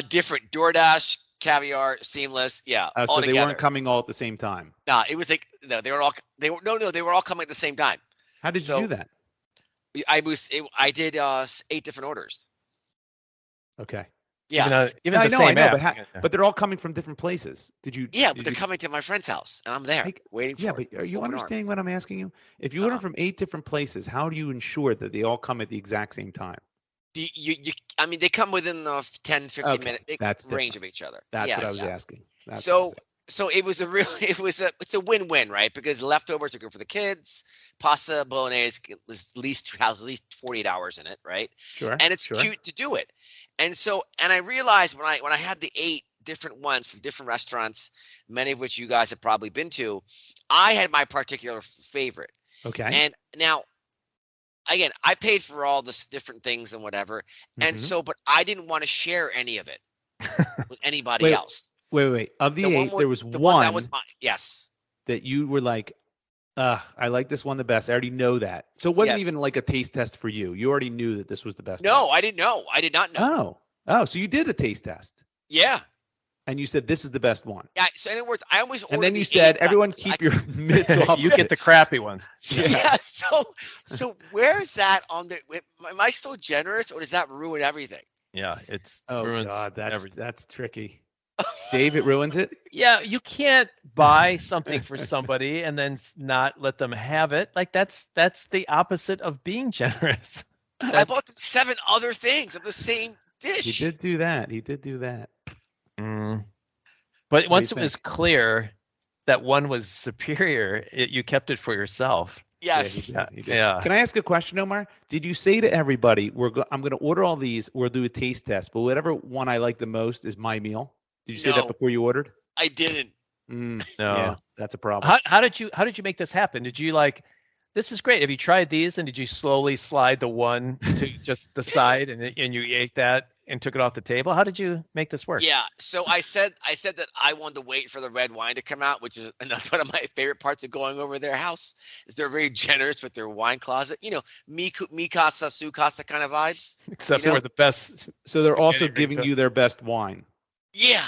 Different DoorDash, Caviar, Seamless, yeah. So all they together. weren't coming all at the same time. Nah, it was like they were all coming at the same time. How did you do that? I did 8 different orders. Okay. Yeah. Even I the know, same I know, app. but they're all coming from different places. Did you? Yeah, did but they're you- coming to my friend's house, and I'm there waiting for Yeah, it. but are you Open understanding arms. what I'm asking you? If you order from 8 different places, how do you ensure that they all come at the exact same time? I mean, they come within the 10, 15 Okay, minute that's range different. of each other. That's Yeah, what I was yeah. asking. That's So what so it was it's a win-win, right? Because leftovers are good for the kids. Pasta bolognese has at least 48 hours in it, right? Sure. And it's sure. cute to do it. And I realized when I had the 8 different ones from different restaurants, many of which you guys have probably been to, I had my particular favorite. Okay. And now, again, I paid for all the different things and whatever, and Mhm. but I didn't want to share any of it with anybody Wait, else. Wait. Of the The 8, there was the one that was mine. Yes. that you were like, I like this one the best. I already know that. So it wasn't Yes. even like a taste test for you. You already knew that this was the best No, one. I didn't know. I did not know. Oh, so you did a taste test. Yeah. And you said this is the best one. Yeah. So in other words, I always ordered And then the you said, 8 everyone ones. keep your mitts off. You of get it. the crappy ones. Yeah. So where's that on the? Am I still generous, or does that ruin everything? Yeah, it's Oh ruins God, everything. that's tricky. Dave, it ruins it. Yeah, you can't buy something for somebody and then not let them have it. Like that's the opposite of being generous. I bought them 7 other things of the same dish. He did do that. But So once you it was clear that one was superior, you kept it for yourself. Yes. Yeah, he did. Yeah. Can I ask a question, Omar? Did you say to everybody, I'm going to order all these, we'll do a taste test, but whatever one I like the most is my meal? Did you say that No. before you ordered? I didn't. No. Yeah, that's a problem. How did you make this happen? Did you this is great. Have you tried these and did you slowly slide the one to just the side and you ate that and took it off the table? How did you make this work? Yeah. So I said that I wanted to wait for the red wine to come out, which is another one of my favorite parts of going over their house. Is they're very generous with their wine closet. Mi casa, su casa kind of vibes. Except You know? for the best. So they're also spaghetti giving ringtone. you their best wine, Yeah.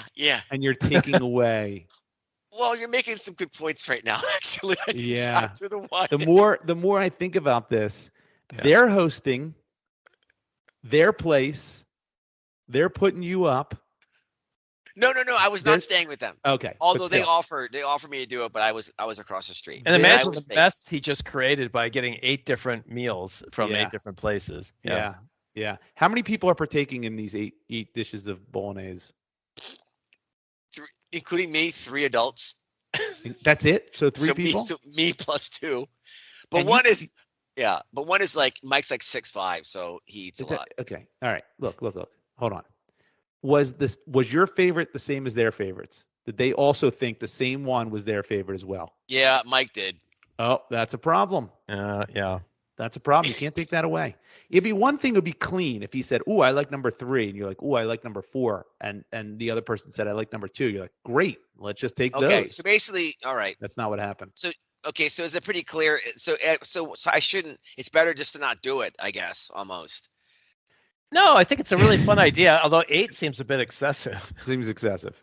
and you're taking away. Well, you're making some good points right now. Actually, I didn't Yeah. factor the wine. The more I think about this, Yeah. they're hosting their place, they're putting you up, No. I was not staying with them. Okay. Although they offered me to do it, but I was across the street. And There- imagine the mess he just created by getting 8 different meals from Yeah. 8 different places. Yeah. How many people are partaking in these eight dishes of bolognese? Including me, 3 adults. That's it? So 3 people? Me plus 2. But And one is like Mike's like 6'5", so he eats a lot. Okay. All right. Look. Hold on. Was your favorite the same as their favorites? Did they also think the same one was their favorite as well? Yeah, Mike did. Oh, that's a problem. Yeah. That's a problem. You can't take that away. It'd be one thing, it would be clean if he said, "Ooh, I like number 3," and you're like, "Ooh, I like number 4," and the other person said, "I like number 2." You're like, "Great, let's just take Okay, those." so basically, all right. That's not what happened. So is it pretty clear? So I shouldn't. It's better just to not do it, I guess, almost. No, I think it's a really fun idea, although 8 seems a bit excessive. Seems excessive.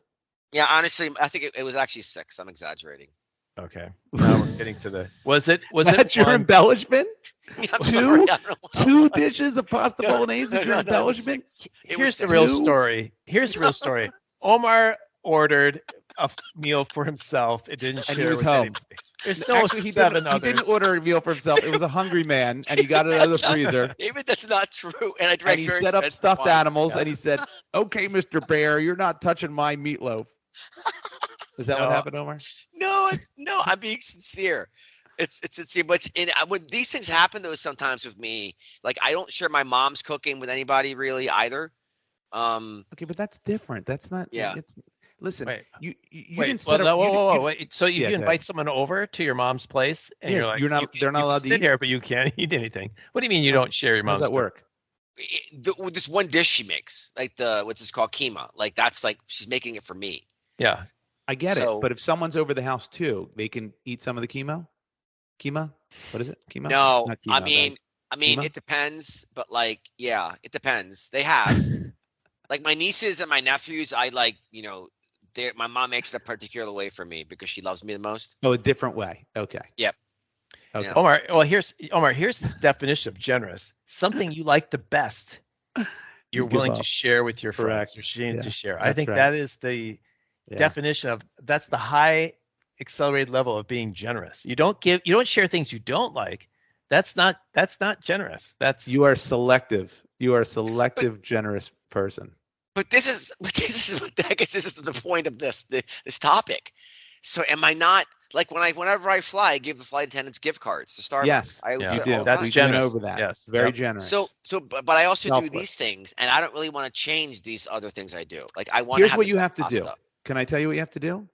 Yeah, honestly, I think it was actually 6. I'm exaggerating. Okay. Now we're getting to the. Was it That's your embellishment? Yeah, I'm sorry, I don't know. 2 dishes of pasta bolognese is your embellishment? Here's the real story. Here's the real story. Omar ordered a meal for himself. It didn't And share he was with home. anybody. There's no Actually, 7 he others. didn't order a meal for himself. It was a hungry man, and he got it out of the freezer. David, that's not true. And I And drank he very set up expensive stuffed wine. animals, and he said, "Okay, Mr. Bear, you're not touching my meatloaf." Is that what happened, Omar? No, I'm being sincere. It's sincere, but when these things happen though, sometimes with me, like I don't share my mom's cooking with anybody really either. Okay, but that's different. That's not. Yeah. Listen, Wait. you Wait, didn't set up. whoa. Wait. So if Yeah, you go invite ahead. someone over to your mom's place and Yeah, you're like, you're not- they're not you allowed can to sit eat? here, but you can't eat anything. What do you mean you don't share your How mom's? does that work? This one dish she makes, like what's this called, keema. Like that's like she's making it for me. Yeah. I get So- it, but if someone's over the house too, they can eat some of the chemo. Chemo? What is it? Chemo? No, Not I chemo, mean, Keema? it depends, but like, yeah, it depends. They have like my nieces and my nephews. I like, my mom makes it a particular way for me because she loves me the most. Oh, a different way. Okay. Yep. Okay. Yeah. Omar, here's the definition of generous. Something you like the best, you're give willing up. to share with your friends. Correct. Or to share. I That's think right. that is the definition of that's the high accelerated level of being generous. You don't share things you don't like. That's not generous. You are selective. You are a selective, generous person. But this is I guess this is the point of this topic. So am I not like whenever I fly, I give the flight attendants gift cards to Starbucks? Yes, I you do that do. all the That's time. We generous. went over that. Yes. Very Yep. generous. But I also do Selfless. these things, and I don't really want to change these other things I do. Like I want. Here's to have what the you best have to do. pasta. Can I tell you what you have to do?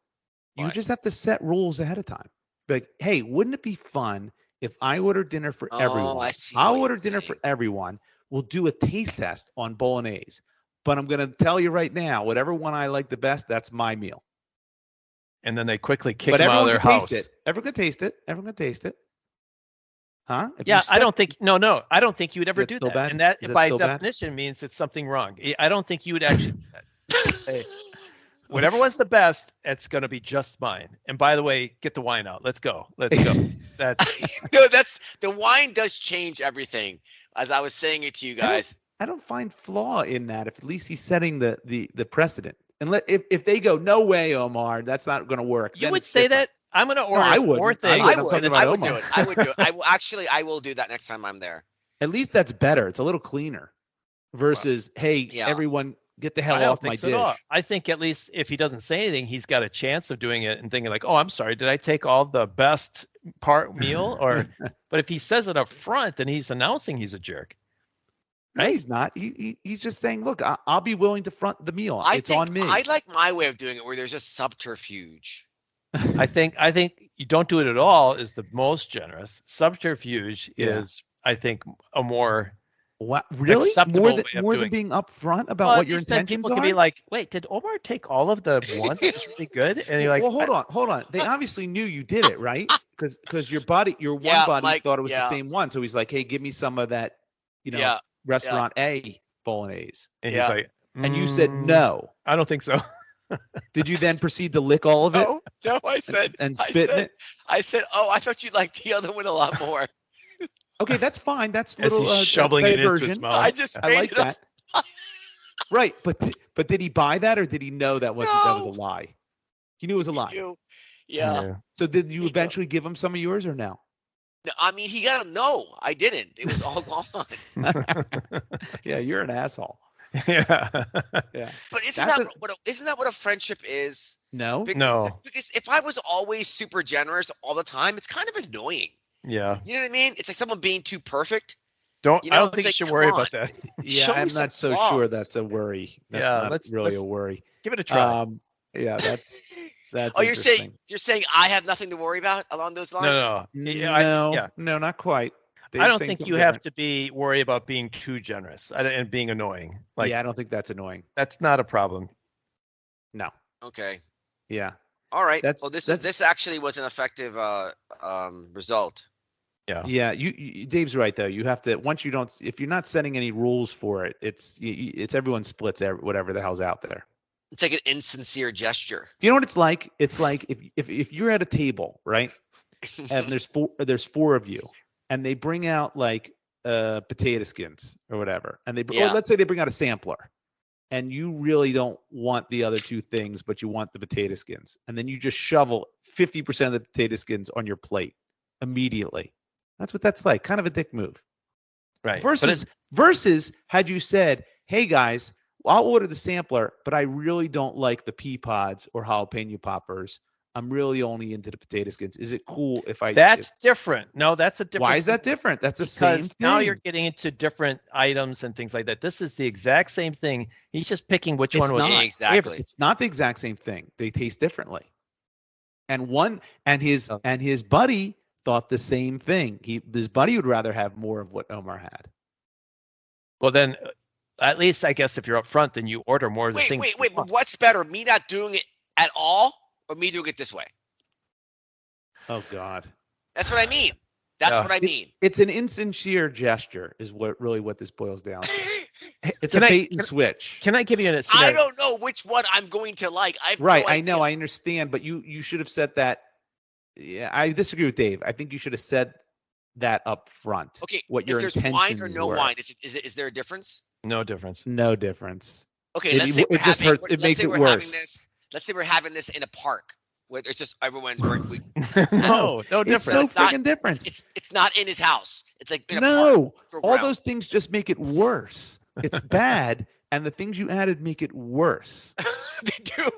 You What? just have to set rules ahead of time. Be like, hey, wouldn't it be fun if I order dinner for everyone? I see I'll what you're order dinner for saying. everyone. We'll do a taste test on bolognese. But I'm going to tell you right now, whatever one I like the best, that's my meal. And then they quickly kick But them out of everyone their can house. taste it. Everyone can taste it. Everyone can taste it. Huh? If you Yeah, I set- don't think I don't think you would ever Is that do still that. bad? And that Is that by still bad? definition means it's something wrong. I don't think you would actually do that. Hey, whatever one's the best, it's going to be just mine. And by the way, get the wine out. Let's go. That's No, that's the wine does change everything. As I was saying it to you guys. I don't find flaw in that. If at least he's setting the precedent. And if they go, no way, Omar, that's not going to work. you then would it's say different. that I'm going to order I wouldn't. 4 I things. would. I I'm would. talking about I would do Omar. it. I would do it. I will do that next time I'm there. At least that's better. It's a little cleaner versus, hey, Yeah. everyone get the I hell don't off my think so at all. dish. I think at least if he doesn't say anything, he's got a chance of doing it and thinking like, "Oh, I'm sorry, did I take all the best part meal?" Or, but if he says it up front, then he's announcing he's a jerk. No, he's not. He's just saying, look, I'll be willing to front the meal. It's on me. I like my way of doing it where there's just subterfuge. I think you don't do it at all is the most generous. Subterfuge Yeah. is, I think, a more What, really? acceptable More way than of more doing than it. being upfront about well, what your at least then intentions people are? can be like, "Wait, did Omar take all of the one that was really good?" And you're like, well, hold on. They obviously knew you did it, right? Because your one Yeah, buddy Mike, thought it was yeah. the same one, so he's like, hey, give me some of that, Yeah. restaurant A bolognese. and Yeah. he's like, And you said "Mm, no. I don't think so." Did you then proceed to lick all of it No, I said and I spit in said- it? I said, oh, I thought you liked the other one a lot more. Okay, that's fine. That's As little he's shoveling it into his diversion. mouth. I just I made like it up. that. Right, but did he buy that or did he know that was a No. lie? He knew it was a lie. Yeah. So did you He- eventually give him some of yours or no? No, I mean, he got to know. I didn't. It was all gone. Yeah, you're an asshole. Yeah. Yeah. But isn't that what a friendship is? No. No. Because if I was always super generous all the time, it's kind of annoying. Yeah. You know what I mean? It's like someone being too perfect. Don't. You I know, don't it's think you like, should come worry on. about that. Show Yeah, me I'm some not so flaws. sure that's a worry. That's Yeah, not really a let's worry. give it a try. Oh, Yeah, that's you're interesting. saying I have nothing to worry about along those lines? No. No, not quite. I Dave's don't saying think something you have different. to be worried about being too generous and being annoying. Like Yeah, I don't think that's annoying. that's not a problem. No. Okay. Yeah. All right. That's- Well, that's- this actually was an effective result. Yeah. Yeah, Dave's right though. You have to if you're not setting any rules for it, it's everyone splits whatever the hell's out there. It's like an insincere gesture. You know what it's like? It's like if you're at a table, right? And there's four of you, and they bring out like potato skins or whatever, and Yeah. or let's say they bring out a sampler, and you really don't want the other two things, but you want the potato skins, and then you just shovel 50% of the potato skins on your plate immediately. That's what that's like. Kind of a dick move. Right. Versus had you said, "Hey guys, I'll order the sampler, but I really don't like the pea pods or jalapeno poppers. I'm really only into the potato skins. Is it cool if I?" That's different. No, that's a different. Why is that different? That's the same Because thing. now you're getting into different items and things like that. This is the exact same thing. He's just picking which It's one was not. Exactly. It's not the exact same thing. They taste differently. And his buddy thought the same thing. His buddy would rather have more of what Omar had. Well, then, at least I guess if you're up front, then you order more of the things. Wait. But what's better, me not doing it at all, or me doing it this way? Oh God. That's what I mean. That's Yeah. what I mean. It's an insincere gesture, is what this boils down to. It's Can a I- bait and switch. Can I give you an I scenario? don't know which one I'm going to like. I have Right, no I know, idea. I understand, but you should have said that. Yeah, I disagree with Dave. I think you should have said that up front. Okay, what your if there's intentions wine or no were. wine, is there a difference? No difference. No difference. Okay, It- let's say it we're just having, hurts- it let's makes say it we're worse. having this. Let's say we're having this in a park where it's just everyone's. We, no It's difference. so It's not- freaking different. it's not in his house. It's like in a park. No, for all ground. those things just make it worse. It's bad, and the things you added make it worse. They do.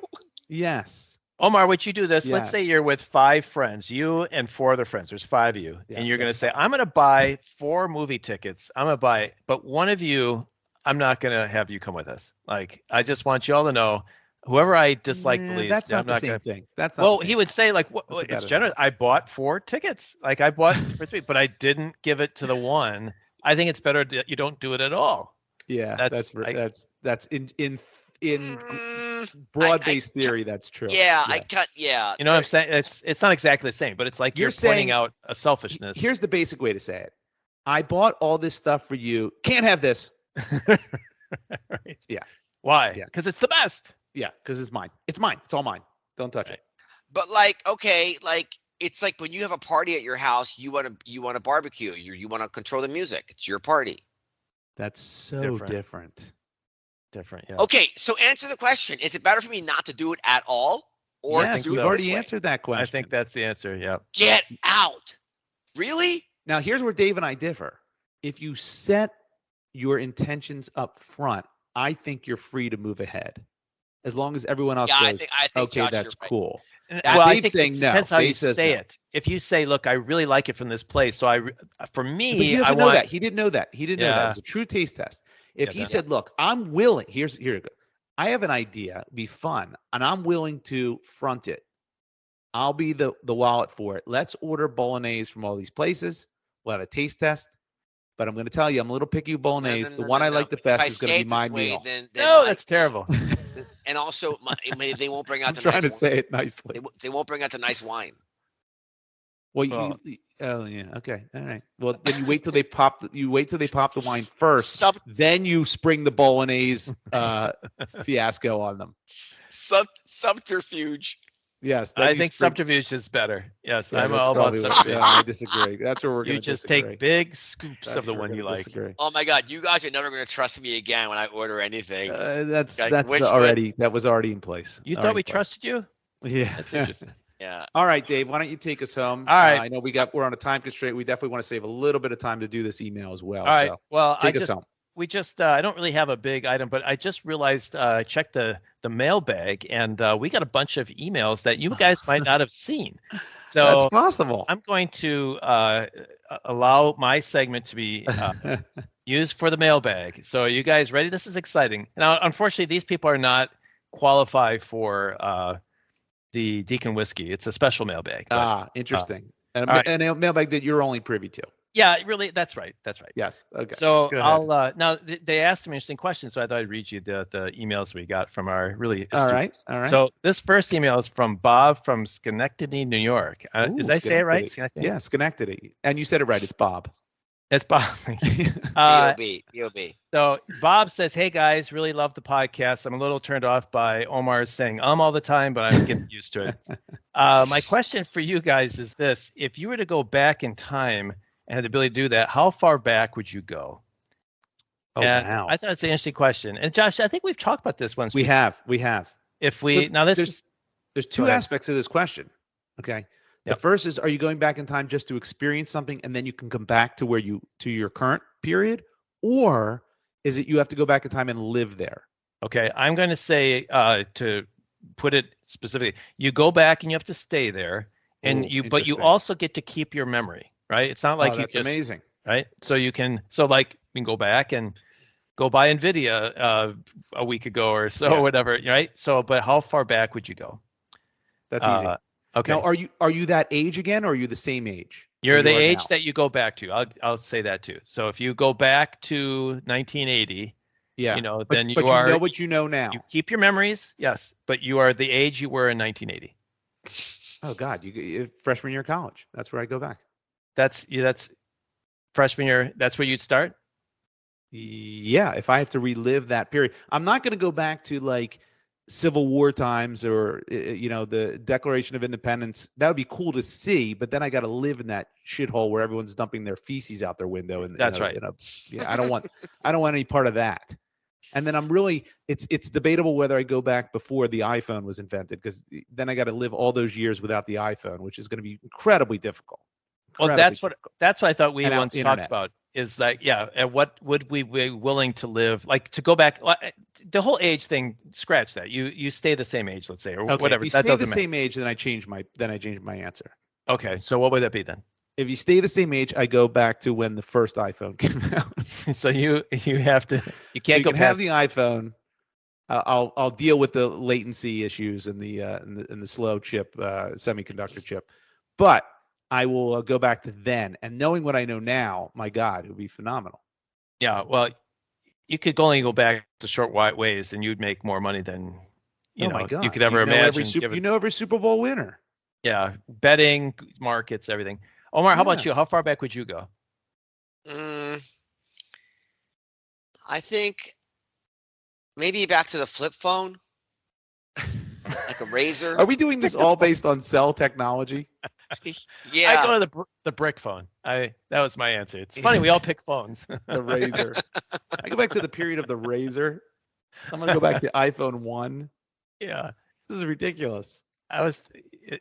Yes. Omar, would you do this? Let's say Yes. you're with 5 friends, you and 4 other friends. There's 5 of you, Yeah, and you're going to that's say, "I'm going to buy 4 movie tickets. I'm going to buy, but one of you, I'm not going to have you come with us. Like, I just want you all to know, whoever I dislike the least, That's not I'm the not same going to." thing. That's not. Well, the he same would thing. say, like, That's a it's better generous. I bought 4 tickets. Like, I bought for 3, but I didn't give it to the one. I think it's better that you don't do it at all. Yeah, That's- that's in Mm, broad-based theory. That's true. yeah, Yes. Yeah. You know what I'm saying? It's not exactly the same, but it's like You're you're pointing saying- out a selfishness. Here's the basic way to say it. I bought all this stuff for you. Can't have this. Right. Yeah. Why? Yeah. Because it's the best. Yeah, because it's mine. It's mine. It's all mine. Don't touch Right. it. But like, okay, like it's like when you have a party at your house, you want to barbecue. You want to control the music. It's your party. That's so Different. Different. Yeah. Okay, so answer the question: is it better for me not to do it at all, or Yes, to do we've it already this way? answered that question. I think that's the answer. Yeah. Get out! Really? Now, here's where Dave and I differ. If you set your intentions up front, I think you're free to move ahead, as long as everyone else Yeah, goes, I think okay, Josh, that's you're right. cool. And- That's well, I Dave's think saying it no. depends how Dave you says say no. it. If you say, "Look, I really like it from this place," so for me, But he I doesn't know want. that. He didn't know that. He didn't know that. It Yeah. was a true taste test. If Yeah, he yeah. said, "Look, I'm willing. Here you go. I have an idea. Be fun, and I'm willing to front it. I'll be the wallet for it. Let's order bolognese from all these places. We'll have a taste test. But I'm going to tell you, I'm a little picky with bolognese. The one I like the If I best is going say to it be my this way, meal." then No, my- that's terrible. And also, they won't bring out I'm the trying nice to wine. say it nicely. They won't bring out the nice wine. Well, Well- oh yeah, okay, all right. Well, then you wait till they pop. The wine first. Sub Then you spring the bolognese fiasco on them. subterfuge. Yes, I think subterfuge is better. Yes, Yeah, I'm that's all about probably subterfuge. Yeah, I disagree. That's where we're going You to just disagree. take big scoops That's of the where we're one you gonna like. disagree. Oh my God, you guys are never going to trust me again when I order anything. That's Like, which one? already that was already in place. You Already thought we in place. trusted you? Yeah, That's interesting. Yeah. All right, Dave, why don't you take us home? All right. I know we're on a time constraint. We definitely want to save a little bit of time to do this email as well. All right. So Well, take us home. I don't really have a big item, but I just realized I checked the mailbag, and we got a bunch of emails that you guys might not have seen. So That's possible. I'm going to allow my segment to be used for the mailbag. So are you guys ready? This is exciting. Now, unfortunately, these people are not qualified for the Deacon Whiskey. It's a special mailbag. But, interesting. all And a mailbag that you're only privy to. yeah, really, that's right. That's right. Yes. Okay. So Go ahead. I'll now they asked some interesting questions, so I thought I'd read you the emails we got from our really astute. All right. So this first email is from Bob from Schenectady, New York. Did I say it right? Schenectady. Yeah, Schenectady. And you said it right. It's Bob. It's Bob. B-O-B. So Bob says, "Hey guys, really love the podcast. I'm a little turned off by Omar saying all the time, but I'm getting used to it. My question for you guys is this: if you were to go back in time and had the ability to do that, how far back would you go?" Wow. I thought it's an interesting question. And Josh, I think we've talked about this once. We have. If we there's two aspects to this question. Okay. Yep. The first is, are you going back in time just to experience something and then you can come back to your current period, or is it you have to go back in time and live there? Okay, I'm going to say to put it specifically, you go back and you have to stay there, and but you also get to keep your memory, right? It's not like that's amazing, right? So you can go back and go buy NVIDIA a week ago or so, or whatever, right? So, but how far back would you go? That's easy. Okay. Now, are you that age again, or are you the same age? You're the age that you go back to. I'll say that too. So if you go back to 1980, then you know what you know now. You keep your memories, yes, but you are the age you were in 1980. Oh God, you freshman year of college. That's where I go back. That's freshman year. That's where you'd start. Yeah, if I have to relive that period, I'm not going to go back to like Civil War times or the Declaration of Independence. That would be cool to see, but then I got to live in that shithole where everyone's dumping their feces out their window. And that's right. I don't want any part of that. And then it's debatable whether I go back before the iPhone was invented, because then I got to live all those years without the iPhone, which is going to be incredibly difficult. That's what I thought we once talked about. Is that and what would we be willing to live, like to go back? The whole age thing, scratch that. You stay the same age, let's say, or whatever. If you stay the same age, then I change my answer. Okay, so what would that be then? If you stay the same age, I go back to when the first iPhone came out. So you have to. You can't go past. Have the iPhone. I'll deal with the latency issues and the slow chip, semiconductor chip, but I will go back to then, and knowing what I know now, my God, it would be phenomenal. Yeah, well, you could only go back to short ways, and you'd make more money than you could ever imagine. Every Super Bowl winner. Yeah, betting, markets, everything. Omar, how about you? How far back would you go? I think maybe back to the flip phone, like a razor. Are we doing this all based on cell technology? Yeah. I go to the brick phone. That was my answer. It's funny, we all pick phones. The razor. I go back to the period of the razor. I'm gonna go back to iPhone 1. Yeah. This is ridiculous.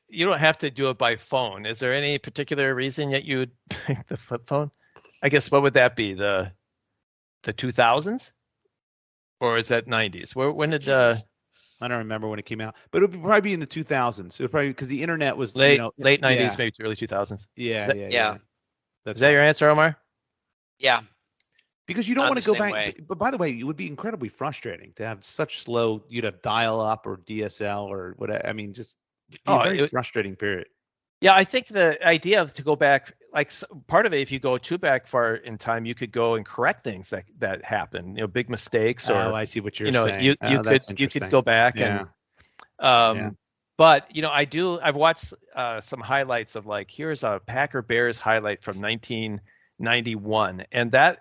You don't have to do it by phone. Is there any particular reason that you would pick the flip phone? I guess what would that be? The 2000s? Or is that 90s? When did I don't remember when it came out, but it would probably be in the 2000s. It would probably, because the internet was late 90s, maybe early 2000s. Yeah. Is that your answer, Omar? Yeah. Because you don't want to go back. But by the way, it would be incredibly frustrating to have such slow. You'd have dial-up or DSL or whatever. I mean, just a very frustrating period. Yeah, I think the idea of to go back, like part of it, if you go too back far in time, you could go and correct things that happen, big mistakes, or I see what you're saying. You could go back and but I've watched some highlights of, like, here's a Packer Bears highlight from 1991, and that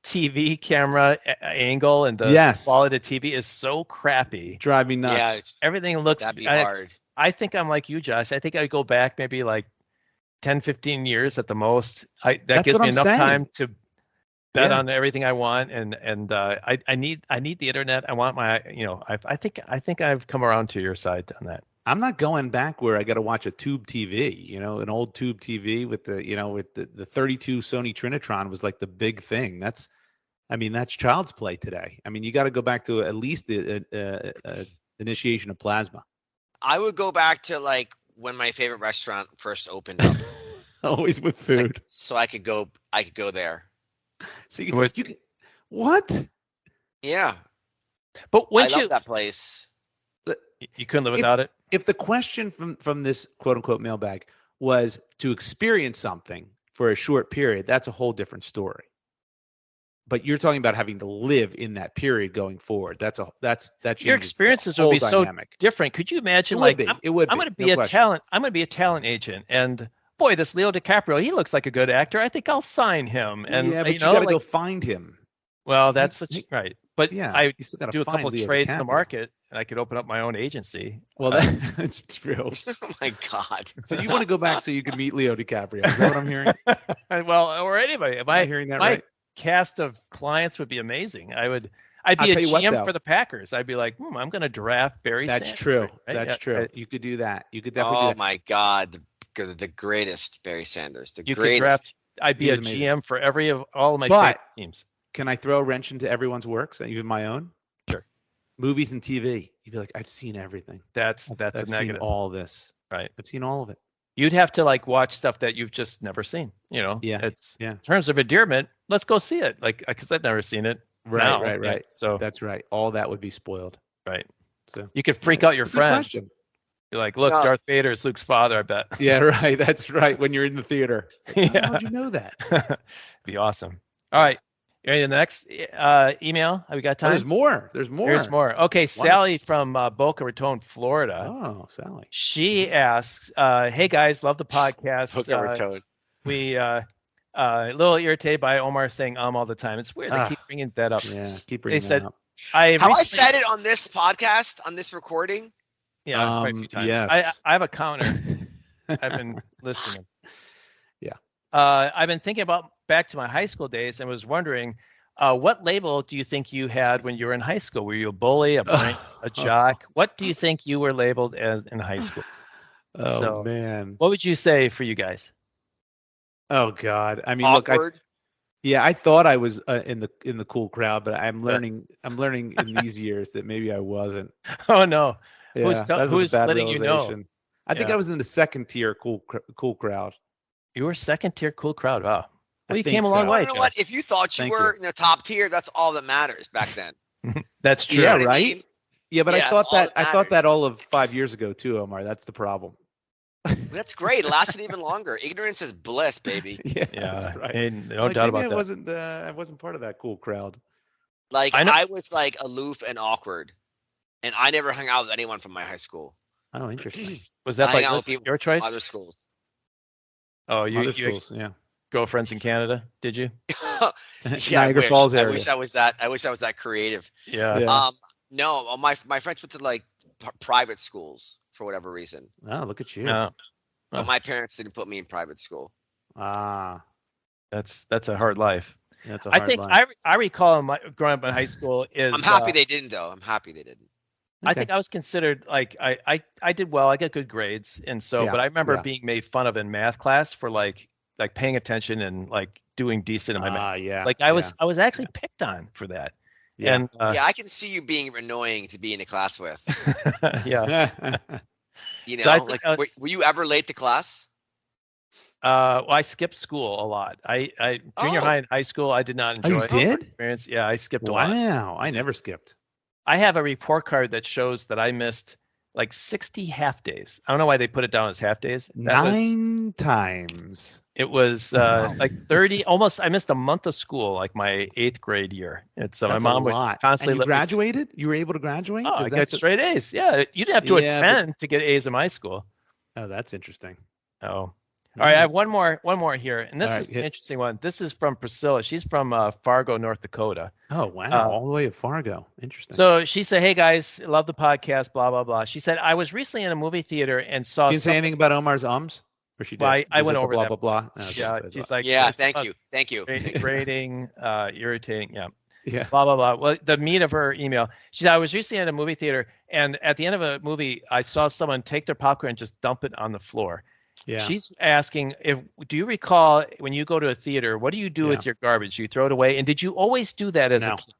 TV camera angle and the quality of TV is so crappy. Drive me nuts. Yeah, everything looks that'd be hard. I think I'm like you, Josh. I think I'd go back maybe like 10, 15 years at the most. That That's gives what me I'm enough saying. time to bet Yeah. on everything I want, and I need the internet. I want my, I think I've come around to your side on that. I'm not going back where I got to watch a tube TV, an old tube TV with the 32 Sony Trinitron was like the big thing. That's child's play today. I mean, you got to go back to at least the initiation of plasma. I would go back to like when my favorite restaurant first opened up. Always with food. So I could go there. So you can what? Yeah. But I love that place. You couldn't live without it. If the question from this quote unquote mailbag was to experience something for a short period, that's a whole different story. But you're talking about having to live in that period going forward. That your experiences will be dynamic. So different. Could you imagine? I'm going to be a talent. I'm going to be a talent agent, and boy, this Leo DiCaprio, he looks like a good actor. I think I'll sign him. And yeah, but you got to go find him. Well, that's right. But yeah, I do a couple of trades in the market, and I could open up my own agency. Well, that's true. Oh my God. So you want to go back so you can meet Leo DiCaprio? Is that what I'm hearing? Well, or anybody. Am I hearing that right? Cast of clients would be amazing. I'd be a GM for the Packers. I'd be like, I'm going to draft Barry Sanders. That's true. Right? That's true. You could do that. You could definitely do that. Oh my God. The greatest Barry Sanders. You greatest. Could draft. I'd be a GM for all of my favorite teams. Can I throw a wrench into everyone's works, even my own? Sure. Movies and TV. You'd be like, I've seen everything. That's I've a negative. Seen all this. Right. I've seen all of it. You'd have to watch stuff that you've just never seen. Yeah. In terms of endearment, let's go see it. Because I've never seen it. Right. Yeah, so that's right. All that would be spoiled. Right. So you could freak out your friends. You're like, look, Darth Vader is Luke's father, I bet. Yeah, right. That's right. When you're in the theater. Yeah. How'd you know that? Be awesome. All right. You ready to the next email? Have we got time? There's more. There's more. Okay, Sally from Boca Raton, Florida. Oh, Sally. She asks, hey guys, love the podcast. Boca Raton. We a little irritated by Omar saying all the time. It's weird. They keep bringing that up. Yeah, keep bringing that up. I said it on this podcast, on this recording? Yeah, quite a few times. Yes. I have a counter. I've been listening. Yeah. I've been thinking about back to my high school days and was wondering, what label do you think you had when you were in high school? Were you a bully, a blank, a jock? What do you think you were labeled as in high school? Man. What would you say for you guys? Oh God. I mean, awkward. Look, I thought I was in the cool crowd, but I'm learning in these years that maybe I wasn't. Oh no. Yeah, who's letting you know? I think I was in the second tier cool crowd. You were second tier cool crowd. Wow. Well, you came a long way. You know what? If you thought you were in the top tier, that's all that matters back then. That's true. Yeah, right. I mean? Yeah, but I thought that all of 5 years ago too, Omar. That's the problem. That's great. It lasted even longer. Ignorance is bliss, baby. Yeah, that's right. No doubt about that. I wasn't part of that cool crowd. I was aloof and awkward, and I never hung out with anyone from my high school. Oh, interesting. Was that your choice? Other schools. Oh, other schools, yeah. Girlfriends in Canada? Did you? Yeah, Niagara Falls area. I wish I was that creative. Yeah. No, my friends went to private schools for whatever reason. Oh, look at you. But my parents didn't put me in private school. That's a hard life. That's a hard life. I recall growing up in high school I'm happy they didn't though. I'm happy they didn't. Okay. I think I was considered I did well. I got good grades, and so but I remember being made fun of in math class for like paying attention and doing decent in my math. Yeah. I was actually picked on for that. Yeah. And I can see you being annoying to be in a class with. Yeah. So were you ever late to class? Well, I skipped school a lot. Junior high and high school, I did not enjoy. Oh, you did? Experience. Yeah, I skipped a lot. Wow, I never skipped. I have a report card that shows that I missed 60 half days. I don't know why they put it down as half days. 9 times. It was 30. Almost. I missed a month of school, my 8th grade year. And so my mom would constantly. And you graduated? You were able to graduate? Oh, I got straight A's. Yeah, you didn't have to attend to get A's in my school. Oh, that's interesting. Oh, All right, I have one more here, and this All right, is an interesting one. This is from Priscilla. She's from Fargo, North Dakota. Oh wow, all the way to Fargo. Interesting. So she said, "Hey guys, love the podcast." Blah blah blah. She said, "I was recently in a movie theater and saw." She didn't say anything about Omar's ums, or she did. Well, I went it the over blah that. blah blah. No, Yeah, she's like, yeah, thank you. Degrading, irritating. Yeah. Yeah. Blah blah blah. Well, the meat of her email. She said, "I was recently in a movie theater, and at the end of a movie, I saw someone take their popcorn and just dump it on the floor." Yeah. She's asking, do you recall when you go to a theater, what do you do with your garbage? You throw it away, and did you always do that as a kid?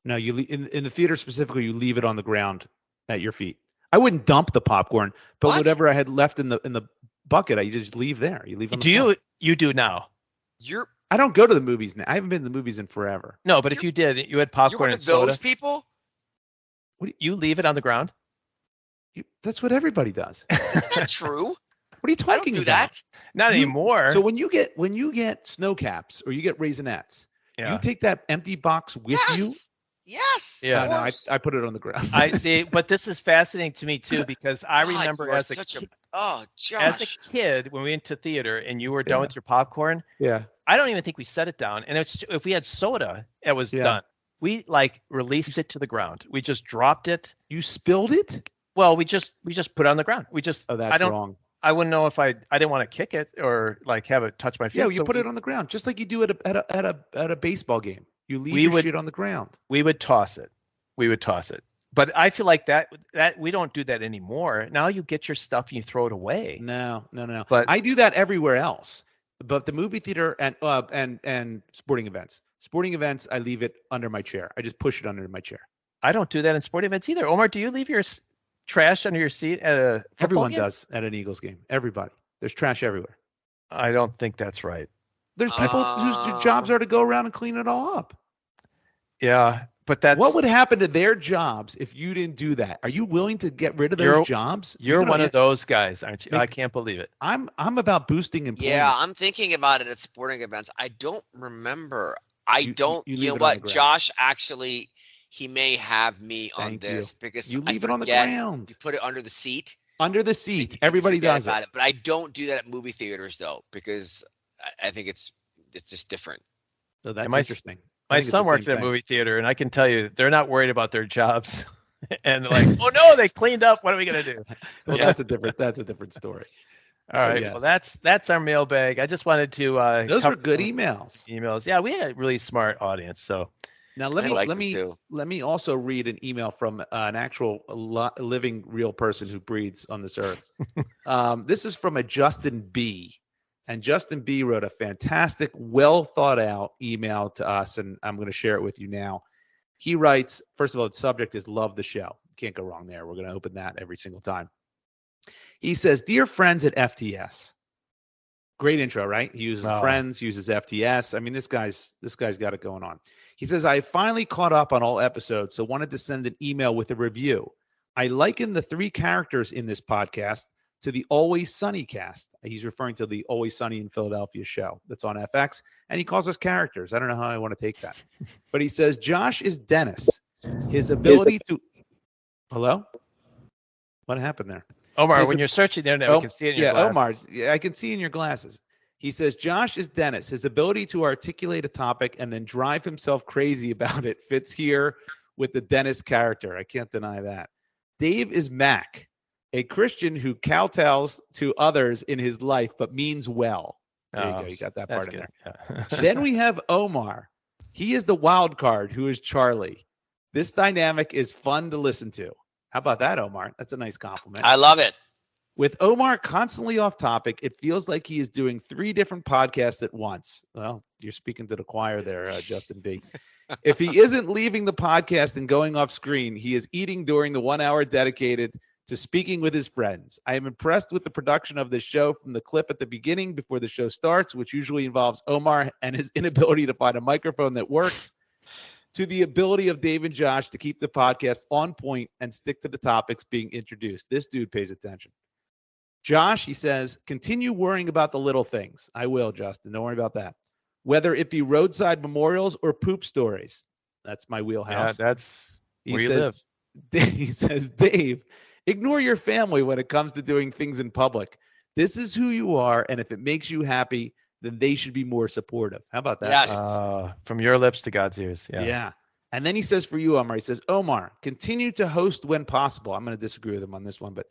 No, you in the theater specifically, you leave it on the ground at your feet. I wouldn't dump the popcorn, but whatever I had left in the bucket, I just leave there. You leave on the floor. You do now? I don't go to the movies now. I haven't been to the movies in forever. No, but if you did, you had popcorn and soda. You're one of those people? You leave it on the ground? That's what everybody does. That's not true. What are you talking about? That. Not anymore. So when you get snow caps or you get Raisinets, you take that empty box with you. Yes. Yeah. No, I put it on the ground. I see, but this is fascinating to me too because I remember as a kid when we went to theater and you were done with your popcorn. Yeah. I don't even think we set it down, and if we had soda, it was done. We released it to the ground. We just dropped it. You spilled it? Well, we just put it on the ground. That's wrong. I wouldn't know if I didn't want to kick it or have it touch my feet. Yeah, you put it on the ground, just like you do at a baseball game. You leave your shit on the ground. We would toss it. But I feel like that we don't do that anymore. Now you get your stuff and you throw it away. No. But I do that everywhere else. But the movie theater and sporting events, I leave it under my chair. I just push it under my chair. I don't do that in sporting events either. Omar, do you leave your trash under your seat at a football Everyone game? does at an Eagles game. Everybody. There's trash everywhere. I don't think that's right. There's people whose jobs are to go around and clean it all up. Yeah, but what would happen to their jobs if you didn't do that? Are you willing to get rid of those jobs? You're one of those guys, aren't you? I can't believe it. I'm about boosting employment. Yeah, I'm thinking about it at sporting events. I don't remember. You know what? Josh actually, he may have me on this because you leave it on the ground. You put it under the seat. Under the seat. Everybody does it. But I don't do that at movie theaters though, because I think it's just different. So that's interesting. My son worked at a movie theater, and I can tell you, they're not worried about their jobs. And oh no, they cleaned up. What are we gonna do? Well, that's a different story. All right. Yes. Well, that's our mailbag. I just wanted to. Those were good emails. Yeah, we had a really smart audience. So now let me also read an email from an actual living real person who breathes on this earth. This is from a Justin B. And Justin B wrote a fantastic, well thought out email to us, and I'm going to share it with you now. He writes, first of all, the subject is love the show. Can't go wrong there. We're going to open that every single time. He says, dear friends at FTS. Great intro, right? He uses friends, uses FTS. I mean, this guy's got it going on. He says, I finally caught up on all episodes, so wanted to send an email with a review. I liken the 3 characters in this podcast to the Always Sunny cast. He's referring to the Always Sunny in Philadelphia show that's on FX, and he calls us characters. I don't know how I want to take that. But he says, Josh is Dennis. His ability to... Hello? What happened there? Omar, when you're searching the internet, we can see it in your glasses. Omar, I can see in your glasses. He says, Josh is Dennis. His ability to articulate a topic and then drive himself crazy about it fits here with the Dennis character. I can't deny that. Dave is Mac, a Christian who kowtows to others in his life but means well. There you go. You got that part in there. Yeah. Then we have Omar. He is the wild card who is Charlie. This dynamic is fun to listen to. How about that, Omar? That's a nice compliment. I love it. With Omar constantly off topic, it feels like he is doing 3 different podcasts at once. Well, you're speaking to the choir there, Justin B. If he isn't leaving the podcast and going off screen, he is eating during the 1 hour dedicated to speaking with his friends. I am impressed with the production of this show from the clip at the beginning before the show starts, which usually involves Omar and his inability to find a microphone that works, to the ability of Dave and Josh to keep the podcast on point and stick to the topics being introduced. This dude pays attention. Josh, he says, continue worrying about the little things. I will, Justin. Don't worry about that. Whether it be roadside memorials or poop stories. That's my wheelhouse. Yeah, that's where you live. He says, Dave, ignore your family when it comes to doing things in public. This is who you are, and if it makes you happy, then they should be more supportive. How about that? Yes. From your lips to God's ears. Yeah. Yeah. And then he says for you, Omar, he says, Omar, continue to host when possible. I'm going to disagree with him on this one, but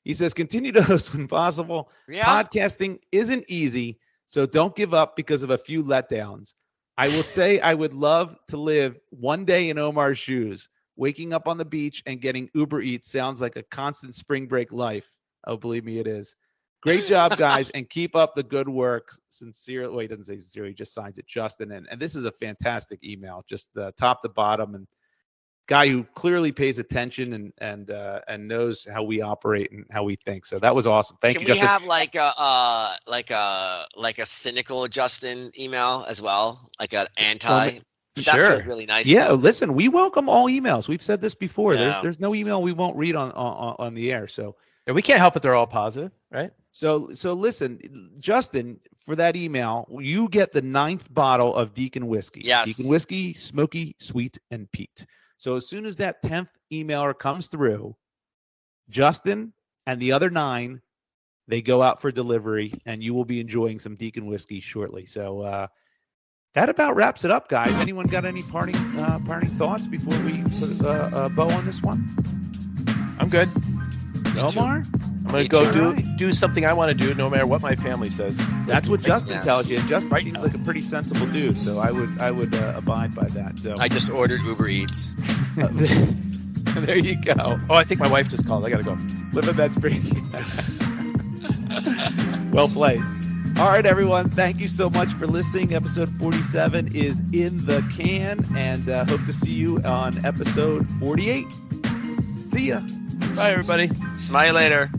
he says, continue to host when possible. Yeah. Podcasting isn't easy, so don't give up because of a few letdowns. I will say I would love to live one day in Omar's shoes. Waking up on the beach and getting Uber Eats sounds like a constant spring break life. Oh, believe me, it is. Great job, guys, and keep up the good work. Sincerely, well, he doesn't say sincerely, he just signs it, Justin. And this is a fantastic email, just top to bottom, and guy who clearly pays attention and knows how we operate and how we think. So that was awesome. Thank you, Justin. Can we have like a cynical Justin email as well, like an anti? That Sure. feels really nice. Yeah, listen, we welcome all emails. We've said this before. Yeah. There's no email we won't read on the air. So Yeah, we can't help it. They're all positive, right? So listen, Justin, for that email, you get the 9th bottle of Deacon whiskey. Yes. Deacon whiskey, smoky, sweet, and peat. So as soon as that 10th emailer comes through, Justin and the other 9, they go out for delivery, and you will be enjoying some Deacon whiskey shortly. So that about wraps it up, guys. Anyone got any parting thoughts before we put a bow on this one? I'm good. Omar? I'm going to go do something I want to do no matter what my family says. That's what Justin Yes. tells you. And Justin Right seems now. like a pretty sensible dude, so I would abide by that. So I just ordered Uber Eats. there you go. Oh, I think my wife just called. I got to go. Living that spring. Well played. All right, everyone. Thank you so much for listening. Episode 47 is in the can, and hope to see you on episode 48. See ya. Bye, everybody. Smile later.